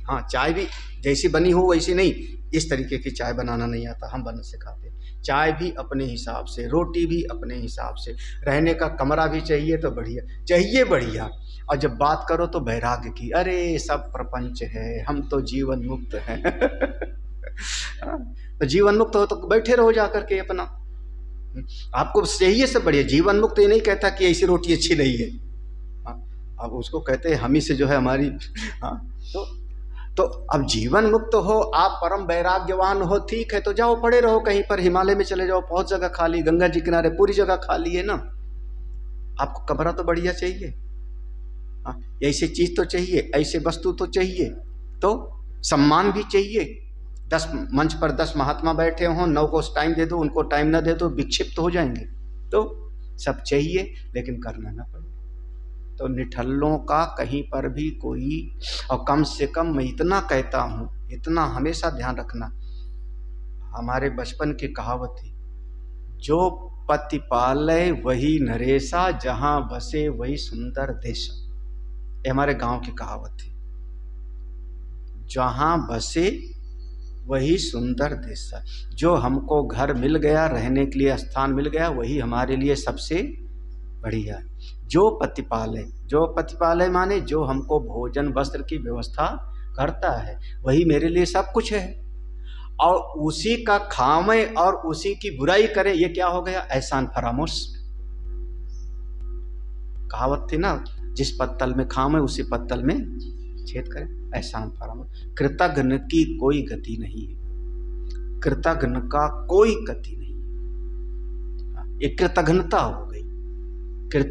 हाँ, चाय भी जैसी बनी हो वैसी नहीं, इस तरीके की चाय बनाना नहीं आता, हम बना सिखाते। चाय भी अपने हिसाब से, रोटी भी अपने हिसाब से, रहने का कमरा भी चाहिए तो बढ़िया चाहिए, बढ़िया। और जब बात करो तो वैराग्य की, अरे सब प्रपंच है, हम तो जीवन मुक्त हैं तो जीवन मुक्त हो तो बैठे रहो जा करके अपना, आपको चाहिए सब बढ़िया। जीवन मुक्त ये नहीं कहता कि ऐसी रोटी अच्छी नहीं है। हाँ, अब उसको कहते हैं हम ही से जो है हमारी। हाँ, तो अब जीवन मुक्त हो, आप परम वैराग्यवान हो, ठीक है, तो जाओ पड़े रहो कहीं पर, हिमालय में चले जाओ, बहुत जगह खाली, गंगा जी किनारे पूरी जगह खाली है ना। आपको कमरा तो बढ़िया चाहिए, हाँ, ऐसी चीज तो चाहिए, ऐसे वस्तु तो चाहिए, तो सम्मान भी चाहिए। 10 मंच पर 10 महात्मा बैठे हों, 9 को टाइम दे दो, उनको टाइम ना दे दो, विक्षिप्त हो जाएंगे। तो सब चाहिए, लेकिन करना ना पड़े। तो निठल्लों का कहीं पर भी कोई, और कम से कम मैं इतना कहता हूं, इतना हमेशा ध्यान रखना, हमारे बचपन की कहावत थी, जो पति पाले वही नरेसा, जहां बसे वही सुंदर देश। ये हमारे गांव की कहावत थी, जहां बसे वही सुंदर देश। जो हमको घर मिल गया, रहने के लिए स्थान मिल गया, वही हमारे लिए सबसे बढ़िया। जो प्रतिपालय, जो प्रतिपालय माने जो हमको भोजन वस्त्र की व्यवस्था करता है, वही मेरे लिए सब कुछ है। और उसी का खामे और उसी की बुराई करे, ये क्या हो गया? एहसान फरामोश। कहावत थी ना, जिस पत्तल में खामे उसी पत्तल में छेद करे, एहसान फरामोश। कृतघ्न की कोई गति नहीं है, कृतघ्न का कोई गति नहीं। ये कृतघ्नता हो गई।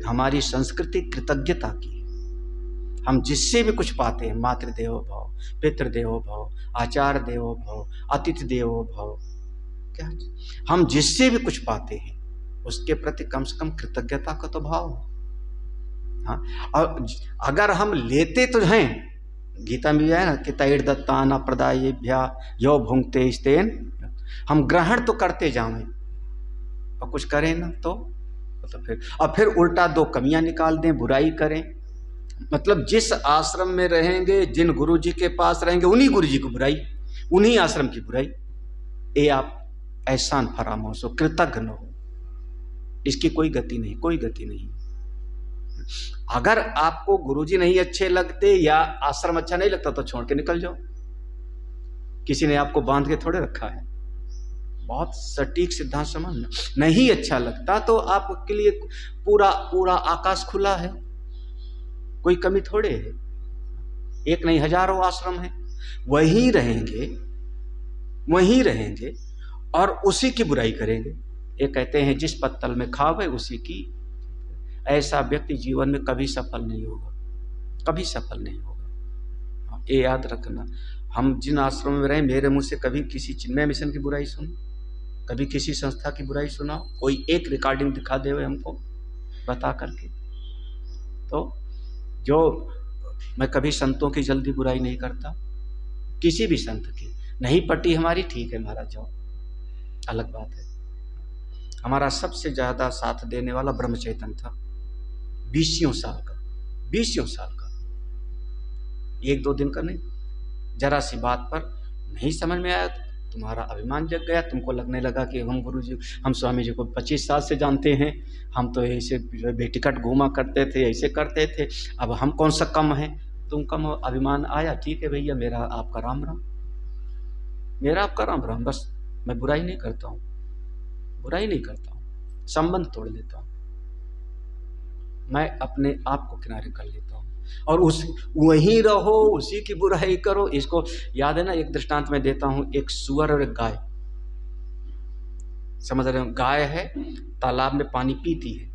हमारी संस्कृति कृतज्ञता की है। हम जिससे भी कुछ पाते हैं, मातृदेवो भव, पितृदेवो भव, आचार्य देवो भव, अतिथि देवो भव, क्या हम जिससे भी कुछ पाते हैं उसके प्रति कम से कम कृतज्ञता का तो भाव हो। हाँ, और अगर हम लेते तो हैं, गीता में भी है ना कि तैर दत्ता न प्रदायेभ्या यो भुंक्ते स्तेन, हम ग्रहण तो करते जाएं और कुछ करें ना तो फिर उल्टा 2 कमियां निकाल दें, बुराई करें। मतलब जिस आश्रम में रहेंगे, जिन गुरु जी के पास रहेंगे, उन्हीं गुरु जी को बुराई, उन्हीं आश्रम की बुराई। ये आप एहसान फरामोश हो, कृतज्ञ हो, इसकी कोई गति नहीं, कोई गति नहीं। अगर आपको गुरुजी नहीं अच्छे लगते या आश्रम अच्छा नहीं लगता तो छोड़ के निकल जाओ। किसी ने आपको बांध के थोड़े रखा है। बहुत सटीक सिद्धांत समझना। नहीं अच्छा लगता तो आपके लिए पूरा पूरा आकाश खुला है, कोई कमी थोड़े है। एक नहीं हजारों आश्रम है, वहीं रहेंगे, वहीं रहेंगे और उसी की बुराई करेंगे। ये कहते हैं जिस पत्तल में खावे उसी की। ऐसा व्यक्ति जीवन में कभी सफल नहीं होगा, कभी सफल नहीं होगा। ये याद रखना। हम जिन आश्रम में रहे, मेरे मुंह से कभी किसी चिन्मय मिशन की बुराई सुनी, कभी किसी संस्था की बुराई सुना, कोई एक रिकॉर्डिंग दिखा दे हमको बता करके। तो जो मैं कभी संतों की जल्दी बुराई नहीं करता, किसी भी संत की नहीं पट्टी हमारी, ठीक है महाराज जाओ, अलग बात है। हमारा सबसे ज्यादा साथ देने वाला ब्रह्मचैतन्य था, 20 साल का, 20 साल का, 1-2 दिन का नहीं। जरा सी बात पर नहीं समझ में आया, तुम्हारा अभिमान जग गया, तुमको लगने लगा कि हम गुरु जी, हम स्वामी जी को 25 साल से जानते हैं, हम तो ऐसे बेटिकट घूमा करते थे, ऐसे करते थे, अब हम कौन सा कम है, तुम कम हो। अभिमान आया, ठीक है भैया, मेरा आपका राम राम, मेरा आपका राम राम, बस। मैं बुराई नहीं करता हूँ, बुराई नहीं करता हूँ, संबंध तोड़ लेता हूँ, मैं अपने आप को किनारे कर लेता हूँ और उस वहीं रहो, उसी की बुराई करो। इसको याद है ना, एक दृष्टांत मैं देता हूँ, एक सुअर और एक गाय, समझ रहे हो? गाय है, तालाब में पानी पीती है,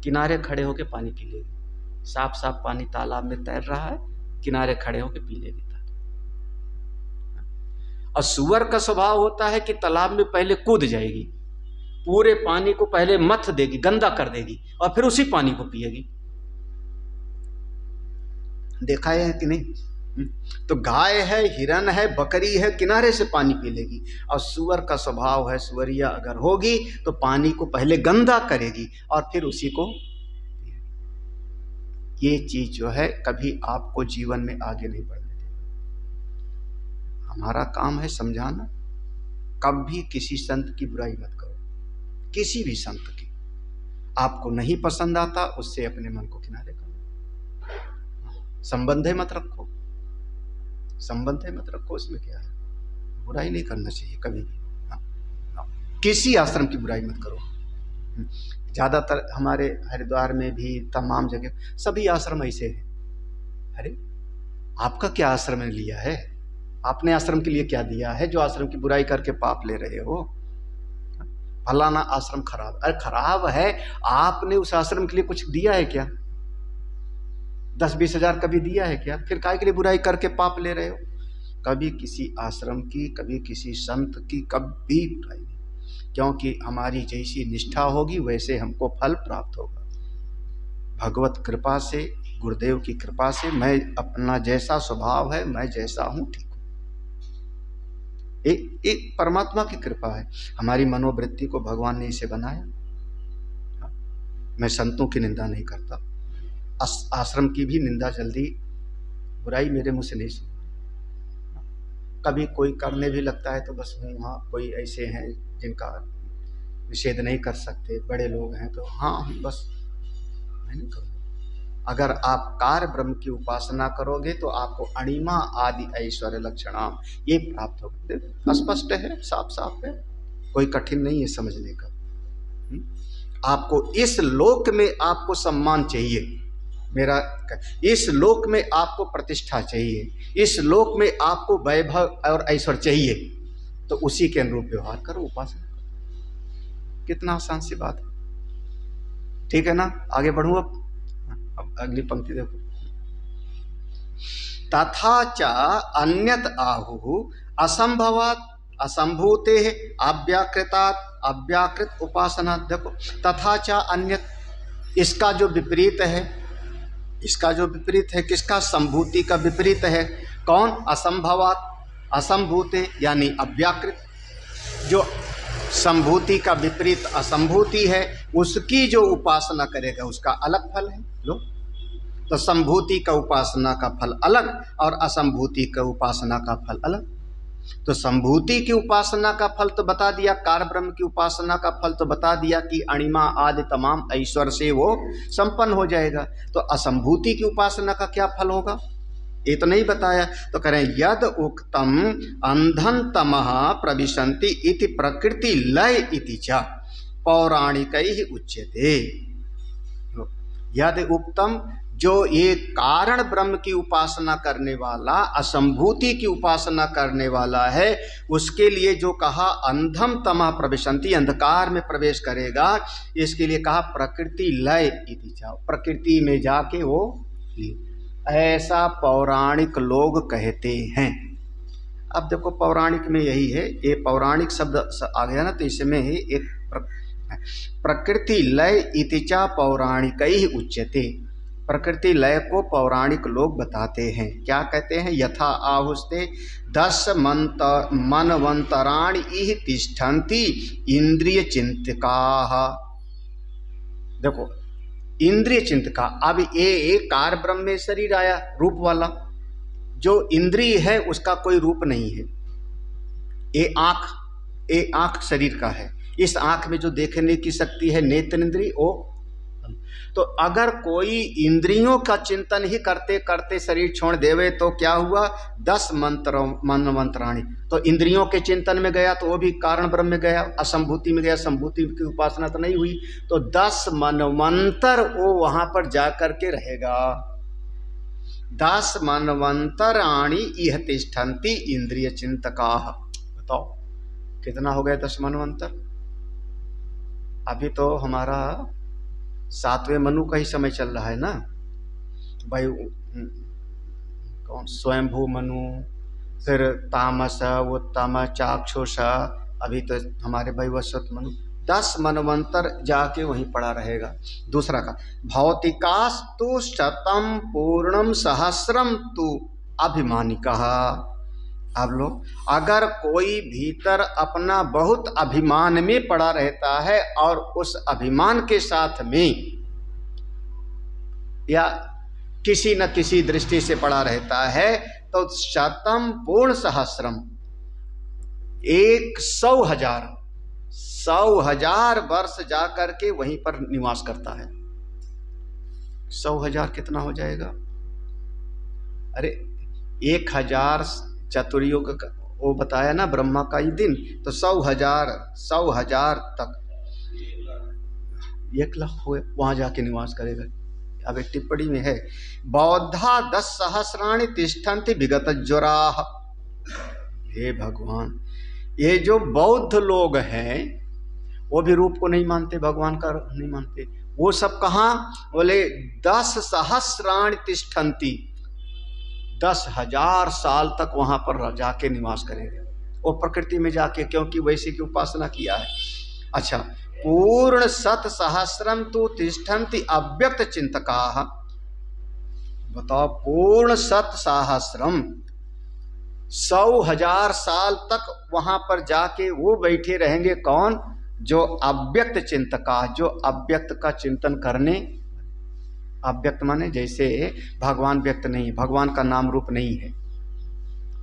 किनारे खड़े होके पानी पी लेगी, साफ साफ पानी तालाब में तैर रहा है, किनारे खड़े होके पी लेगी। और सुअर का स्वभाव होता है कि तालाब में पहले कूद जाएगी, पूरे पानी को पहले मथ देगी, गंदा कर देगी और फिर उसी पानी को पिएगी। देखा है कि नहीं? तो गाय है, हिरन है, बकरी है, किनारे से पानी पी लेगी। और सुअर का स्वभाव है, सुअरिया अगर होगी तो पानी को पहले गंदा करेगी और फिर उसी को। ये चीज जो है कभी आपको जीवन में आगे नहीं बढ़ने देगी। हमारा काम है समझाना। कभी किसी संत की बुराई मत करो, किसी भी संत की। आपको नहीं पसंद आता, उससे अपने मन को किनारे करो। संबंध मत रखो, संबंध मत रखो, उसमें क्या है? बुराई नहीं करना चाहिए कभी भी। किसी आश्रम की बुराई मत करो। ज़्यादातर हमारे हरिद्वार में भी तमाम जगह सभी आश्रम ऐसे हैं। अरे आपका क्या आश्रम ने लिया है? आपने आश्रम के लिए क्या दिया है जो आश्रम की बुराई करके पाप ले रहे हो? फलाना आश्रम खराब, अरे खराब है, आपने उस आश्रम के लिए कुछ दिया है क्या? 10-20 हजार कभी दिया है क्या? फिर काहे के लिए बुराई करके पाप ले रहे हो? कभी किसी आश्रम की, कभी किसी संत की कभी बुराई नहीं, क्योंकि हमारी जैसी निष्ठा होगी वैसे हमको फल प्राप्त होगा। भगवत कृपा से, गुरुदेव की कृपा से, मैं अपना जैसा स्वभाव है, मैं जैसा हूं ठीक हूं। एक परमात्मा की कृपा है, हमारी मनोवृत्ति को भगवान ने इसे बनाया। मैं संतों की निंदा नहीं करता, आश्रम की भी निंदा जल्दी, बुराई मेरे मुंह से नहीं सुन। कभी कोई करने भी लगता है तो बस हाँ, कोई ऐसे हैं जिनका निषेध नहीं कर सकते, बड़े लोग हैं तो हाँ बस मैं नहीं करूँगा। अगर आप कार्य ब्रह्म की उपासना करोगे तो आपको अणिमा आदि ऐश्वर्य लक्षणाम ये प्राप्त होगा। स्पष्ट है, साफ साफ है, कोई कठिन नहीं है समझने का। आपको इस लोक में आपको सम्मान चाहिए, मेरा इस लोक में आपको प्रतिष्ठा चाहिए, इस लोक में आपको वैभव और ऐश्वर्य चाहिए, तो उसी के अनुरूप व्यवहार करो, उपासना करो। कितना आसान सी बात है, ठीक है ना? आगे बढ़ूं अब अगली पंक्ति देखो। तथा च अन्यत आहु असंभवात असंभूते अव्याकृतात् अव्याकृत उपासना। देखो तथा च अन्यत, इसका जो विपरीत है, इसका जो विपरीत है किसका? संभूति का विपरीत है। कौन? असंभवात, असंभूते यानी अव्याकृत। जो संभूति का विपरीत असंभूति है उसकी जो उपासना करेगा उसका अलग फल है। लो, तो संभूति का उपासना का फल अलग और असंभूति का उपासना का फल अलग। तो संभूति की उपासना का फल तो बता दिया, कार ब्रह्म की उपासना का फल तो बता दिया कि अणिमा आदि तमाम ऐश्वर्य से वो संपन्न हो जाएगा। तो असंभूति की उपासना का क्या फल होगा ये तो नहीं बताया। तो करें यद उक्तम अंधन तमः प्रविशन्ति इति प्रकृति लय इति च पौराणिकैः उच्यते। यद उक्तम, जो ये कारण ब्रह्म की उपासना करने वाला, असंभूति की उपासना करने वाला है, उसके लिए जो कहा अंधम तमः प्रविशन्ति, अंधकार में प्रवेश करेगा, इसके लिए कहा प्रकृति लय इति च, प्रकृति में जाके वो ऐसा पौराणिक लोग कहते हैं। अब देखो पौराणिक में यही है, ये पौराणिक शब्द आ गया ना, तो इसमें ही एक प्रकृति लय इति च पौराणिकैः उच्यते। प्रकृति लय को पौराणिक लोग बताते हैं। क्या कहते हैं? यथा आहुस्ते 10 मनवंतराणि इह तिष्ठन्ति इंद्रिय चिंतकाः। देखो इंद्रिय चिंतका, अब ये कार ब्रह्म में शरीर आया रूप वाला, जो इंद्रिय है उसका कोई रूप नहीं है। ये आँख शरीर का है, इस आँख में जो देखने की शक्ति है नेत्र इंद्रिय ओ। तो अगर कोई इंद्रियों का चिंतन ही करते करते शरीर छोड़ देवे तो क्या हुआ? 10 मनवंतराणि, तो इंद्रियों के चिंतन में गया तो वो भी कारण ब्रह्म में गया, असंभूति में गया, संभूति की उपासना तो नहीं हुई। तो 10 मनवंतर वो वहां पर जा करके रहेगा। 10 मनवंतराणि इह तिष्ठन्ति इंद्रिय चिंतकाः। बताओ कितना हो गया 10 मनवंतर? अभी तो हमारा 7वें मनु का ही समय चल रहा है ना भाई। कौन? स्वयंभू मनु, फिर तामस, उत्तम, चाक्षुष, अभी तो हमारे वैवस्वत मनु। 10 मनवंतर जाके वहीं पड़ा रहेगा। दूसरा का भौतिकास्तु शतम पूर्णम सहस्रम तु अभिमानिकः। अब लो, अगर कोई भीतर अपना बहुत अभिमान में पड़ा रहता है और उस अभिमान के साथ में या किसी न किसी दृष्टि से पड़ा रहता है, तो शतम पूर्ण सहस्रम, 100,000 वर्ष जाकर के वहीं पर निवास करता है। 100,000 कितना हो जाएगा? अरे 1000 चतुर्युग वो बताया ना ब्रह्मा का ही दिन, तो 100,000 तक 1,00,000 हुए वहां जाके निवास करेगा। अब एक टिप्पणी में है, बौद्धा 10 सहस्राणि तिष्ठन्ति विगत ज्वराः। हे भगवान, ये जो बौद्ध लोग हैं वो भी रूप को नहीं मानते, भगवान का नहीं मानते। वो सब कहाँ? बोले 10 सहस्राणि तिष्ठन्ति, 10,000 साल तक वहां पर जाके निवास करेंगे वो प्रकृति में जाके, क्योंकि वैसे की उपासना किया है। अच्छा, पूर्ण 7 सहस्रम तो तिष्ठन्ति अव्यक्त चिंतकाः। बताओ, पूर्ण 7 सहस्रम 100,000 साल तक वहां पर जाके वो बैठे रहेंगे। कौन? जो अव्यक्त चिंतका, जो अव्यक्त का चिंतन करने। अव्यक्त माने जैसे भगवान व्यक्त नहीं, भगवान का नाम रूप नहीं है,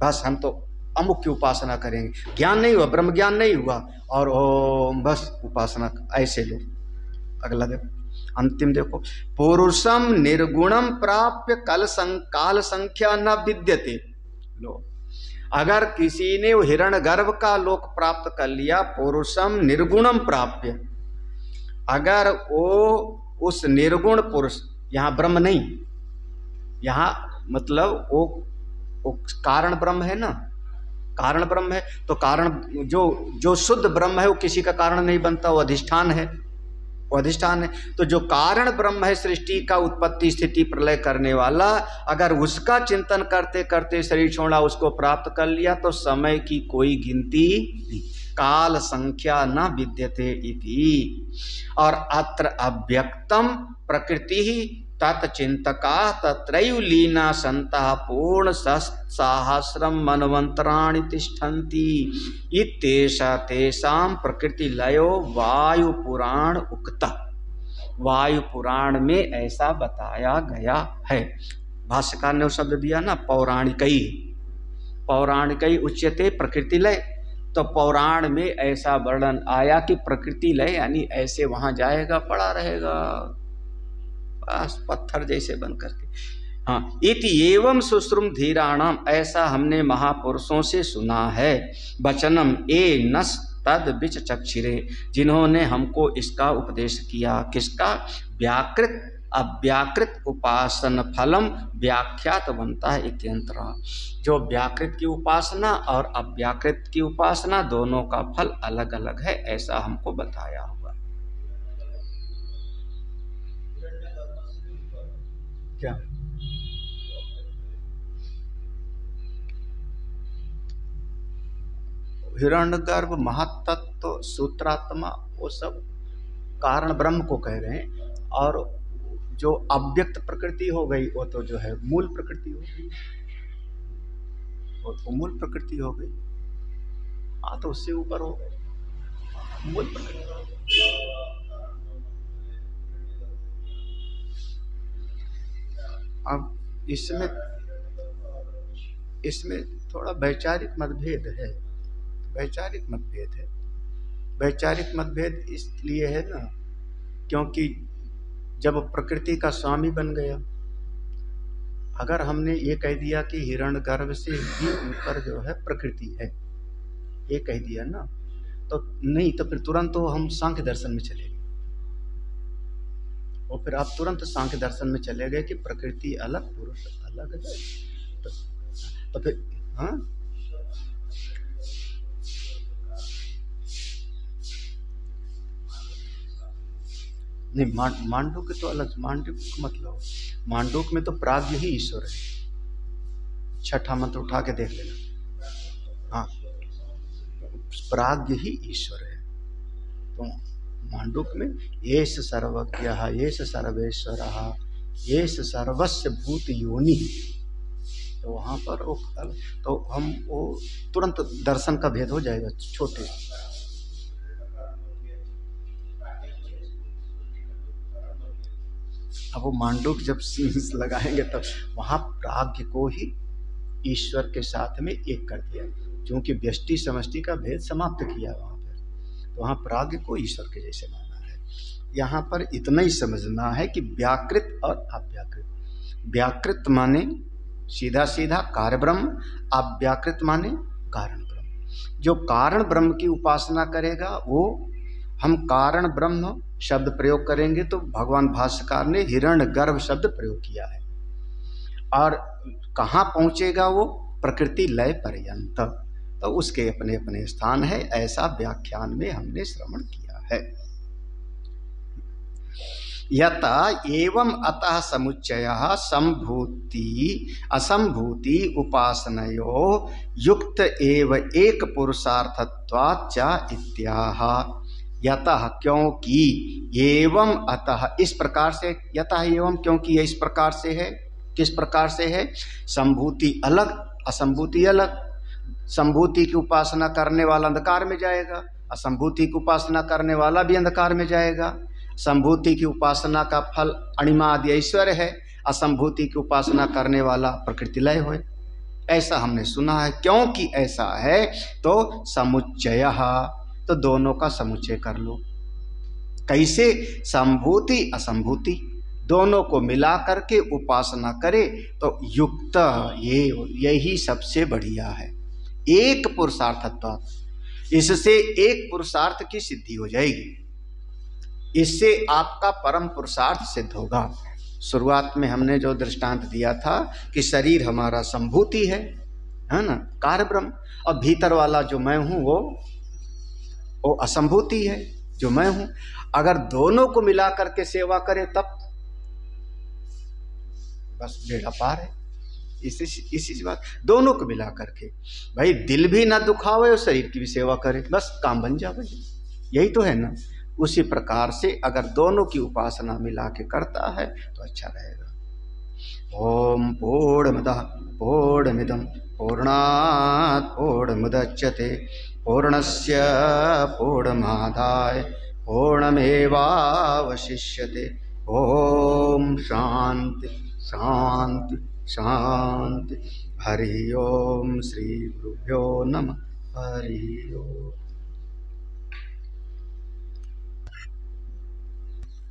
बस हम तो अमुक की उपासना करेंगे, ज्ञान नहीं हुआ, ब्रह्म ज्ञान नहीं हुआ और ओम बस उपासना, ऐसे लोग। अगला देखो, अंतिम देखो, पुरुषम निर्गुणम प्राप्य काल संख्या न विद्यते। लो, अगर किसी ने हिरण गर्भ का लोक प्राप्त कर लिया, पुरुषम निर्गुणम प्राप्य, अगर वो उस निर्गुण पुरुष, यहाँ ब्रह्म नहीं, यहाँ मतलब वो कारण ब्रह्म है ना, कारण ब्रह्म है, तो कारण जो शुद्ध ब्रह्म है वो किसी का कारण नहीं बनता, वो अधिष्ठान है, वो अधिष्ठान है। तो जो कारण ब्रह्म है, सृष्टि का उत्पत्ति स्थिति प्रलय करने वाला, अगर उसका चिंतन करते करते शरीर छोड़ा, उसको प्राप्त कर लिया, तो समय की कोई गिनती नहीं, काल संख्या न विद्यते इति। और अत्र अव्यक्तम प्रकृति ही तत्चिंतका तत्रैव लीना संतः पूर्ण 7 सहस्रम मनवंतराणि तिष्ठन्ति इत्येषा तेषां प्रकृति लयो वायु पुराण उक्ता। वायु पुराण में ऐसा बताया गया है। भाष्यकार ने वो शब्द दिया ना, पौराणिकई, पौराणिकई उच्यते प्रकृति लय। तो पौराण में ऐसा वर्णन आया कि प्रकृति लय यानी ऐसे वहां जाएगा, पड़ा रहेगा बस पत्थर जैसे बन करके। हाँ, इति एवं सुश्रुम धीराणाम, ऐसा हमने महापुरुषों से सुना है। वचनम ए नस तद बिच चक्षिरे, जिन्होंने हमको इसका उपदेश किया। किसका? व्याकृत अव्याकृत उपासन फलम व्याख्यात बनता है इत्यंतरा। जो व्याकृत की उपासना और अव्याकृत की उपासना दोनों का फल अलग अलग है, ऐसा हमको बताया हुआ। क्या हिरण्यगर्भ, महत्तत्व, सूत्रात्मा, वो सब कारण ब्रह्म को कह रहे हैं। और जो अव्यक्त प्रकृति हो गई, वो तो जो है मूल प्रकृति हो गई, वो तो मूल प्रकृति हो गई। हाँ, तो उससे ऊपर हो गई मूल प्रकृति। अब इसमें थोड़ा वैचारिक मतभेद है। वैचारिक मतभेद है। वैचारिक मतभेद इसलिए है ना, क्योंकि जब प्रकृति का स्वामी बन गया, अगर हमने ये कह दिया कि हिरण्यगर्भ से भी ऊपर जो है प्रकृति है, ये कह दिया ना, तो नहीं, तो फिर तुरंत तो हम सांख्य दर्शन में चले गए, और फिर आप तुरंत सांख्य दर्शन में चले गए कि प्रकृति अलग, पुरुष अलग है। तो फिर हाँ, नहीं, मांडूक्य तो अलग। मांडूक्य मतलब, मांडूक्य में तो प्राज्ञ ही ईश्वर है। छठा मंत्र उठा के देख लेना। हाँ, प्राज्ञ ही ईश्वर है। तो मांडूक्य में येष सर्वज्ञः येष सर्वेश्वरः येष सर्वस्य भूत योनि, तो वहाँ पर वो, तो हम वो तुरंत दर्शन का भेद हो जाएगा छोटे। अब वो मांडूक जब लगाएंगे तब वहाँ प्राज्ञ को ही ईश्वर के साथ में एक कर दिया, क्योंकि व्यष्टि समष्टि का भेद समाप्त किया वहाँ पर, तो वहाँ प्राज्ञ को ईश्वर के जैसे माना है। यहाँ पर इतना ही समझना है कि व्याकृत और अव्याकृत। व्याकृत माने सीधा सीधा कार्य ब्रह्म, अव्याकृत माने कारण ब्रह्म। जो कारण ब्रह्म की उपासना करेगा वो, हम कारण ब्रह्म शब्द प्रयोग करेंगे तो भगवान भाष्यकार ने हिरण्यगर्भ शब्द प्रयोग किया है। और कहाँ पहुँचेगा वो? प्रकृति लय पर्यंत। तो उसके अपने अपने स्थान है, ऐसा व्याख्यान में हमने श्रवण किया है। यत एवं अतः समुच्चयः संभूति असंभूति उपासनयो युक्त एव एक पुरुषार्थत्वात् च इत्याह। यतः क्योंकि, एवं अतः इस प्रकार से, यतः एवं क्योंकि, ये इस प्रकार से है। किस प्रकार से है? संभूति अलग असंभूति अलग। संभूति की उपासना करने वाला अंधकार में जाएगा, असंभूति की उपासना करने वाला भी अंधकार में जाएगा। संभूति की उपासना का फल अणिमा आदि ऐश्वर्य है, असंभूति की उपासना करने वाला प्रकृति लय हो, ऐसा हमने सुना है। क्योंकि ऐसा है तो समुच्चय, तो दोनों का समुच्चय कर लो। कैसे? संभूति असंभूति दोनों को मिला करके उपासना करे तो युक्त, यही सबसे बढ़िया है। एक पुरुषार्थत्व, इससे एक पुरुषार्थ की सिद्धि हो जाएगी, इससे आपका परम पुरुषार्थ सिद्ध होगा। शुरुआत में हमने जो दृष्टांत दिया था कि शरीर हमारा संभूति है ना, कार्य ब्रह्म, और भीतर वाला जो मैं हूँ वो असंभूति है जो मैं हूँ। अगर दोनों को मिला करके सेवा करे तब बस बेड़ा पार है। इसी बात, दोनों को मिला करके, भाई दिल भी ना दुखावे और शरीर की भी सेवा करे, बस काम बन जाए, यही तो है ना। उसी प्रकार से अगर दोनों की उपासना मिला के करता है तो अच्छा रहेगा। ओम पूर्णमदः पूर्णमिदं पूर्णात् पूर्णमुदच्यते पूर्णस्य पूर्णमादाय पूर्णमेवावशिष्यते। ओम शांति शांति शांति। हरि ओम। श्री गुरुभ्यो नमः। हरि ओम।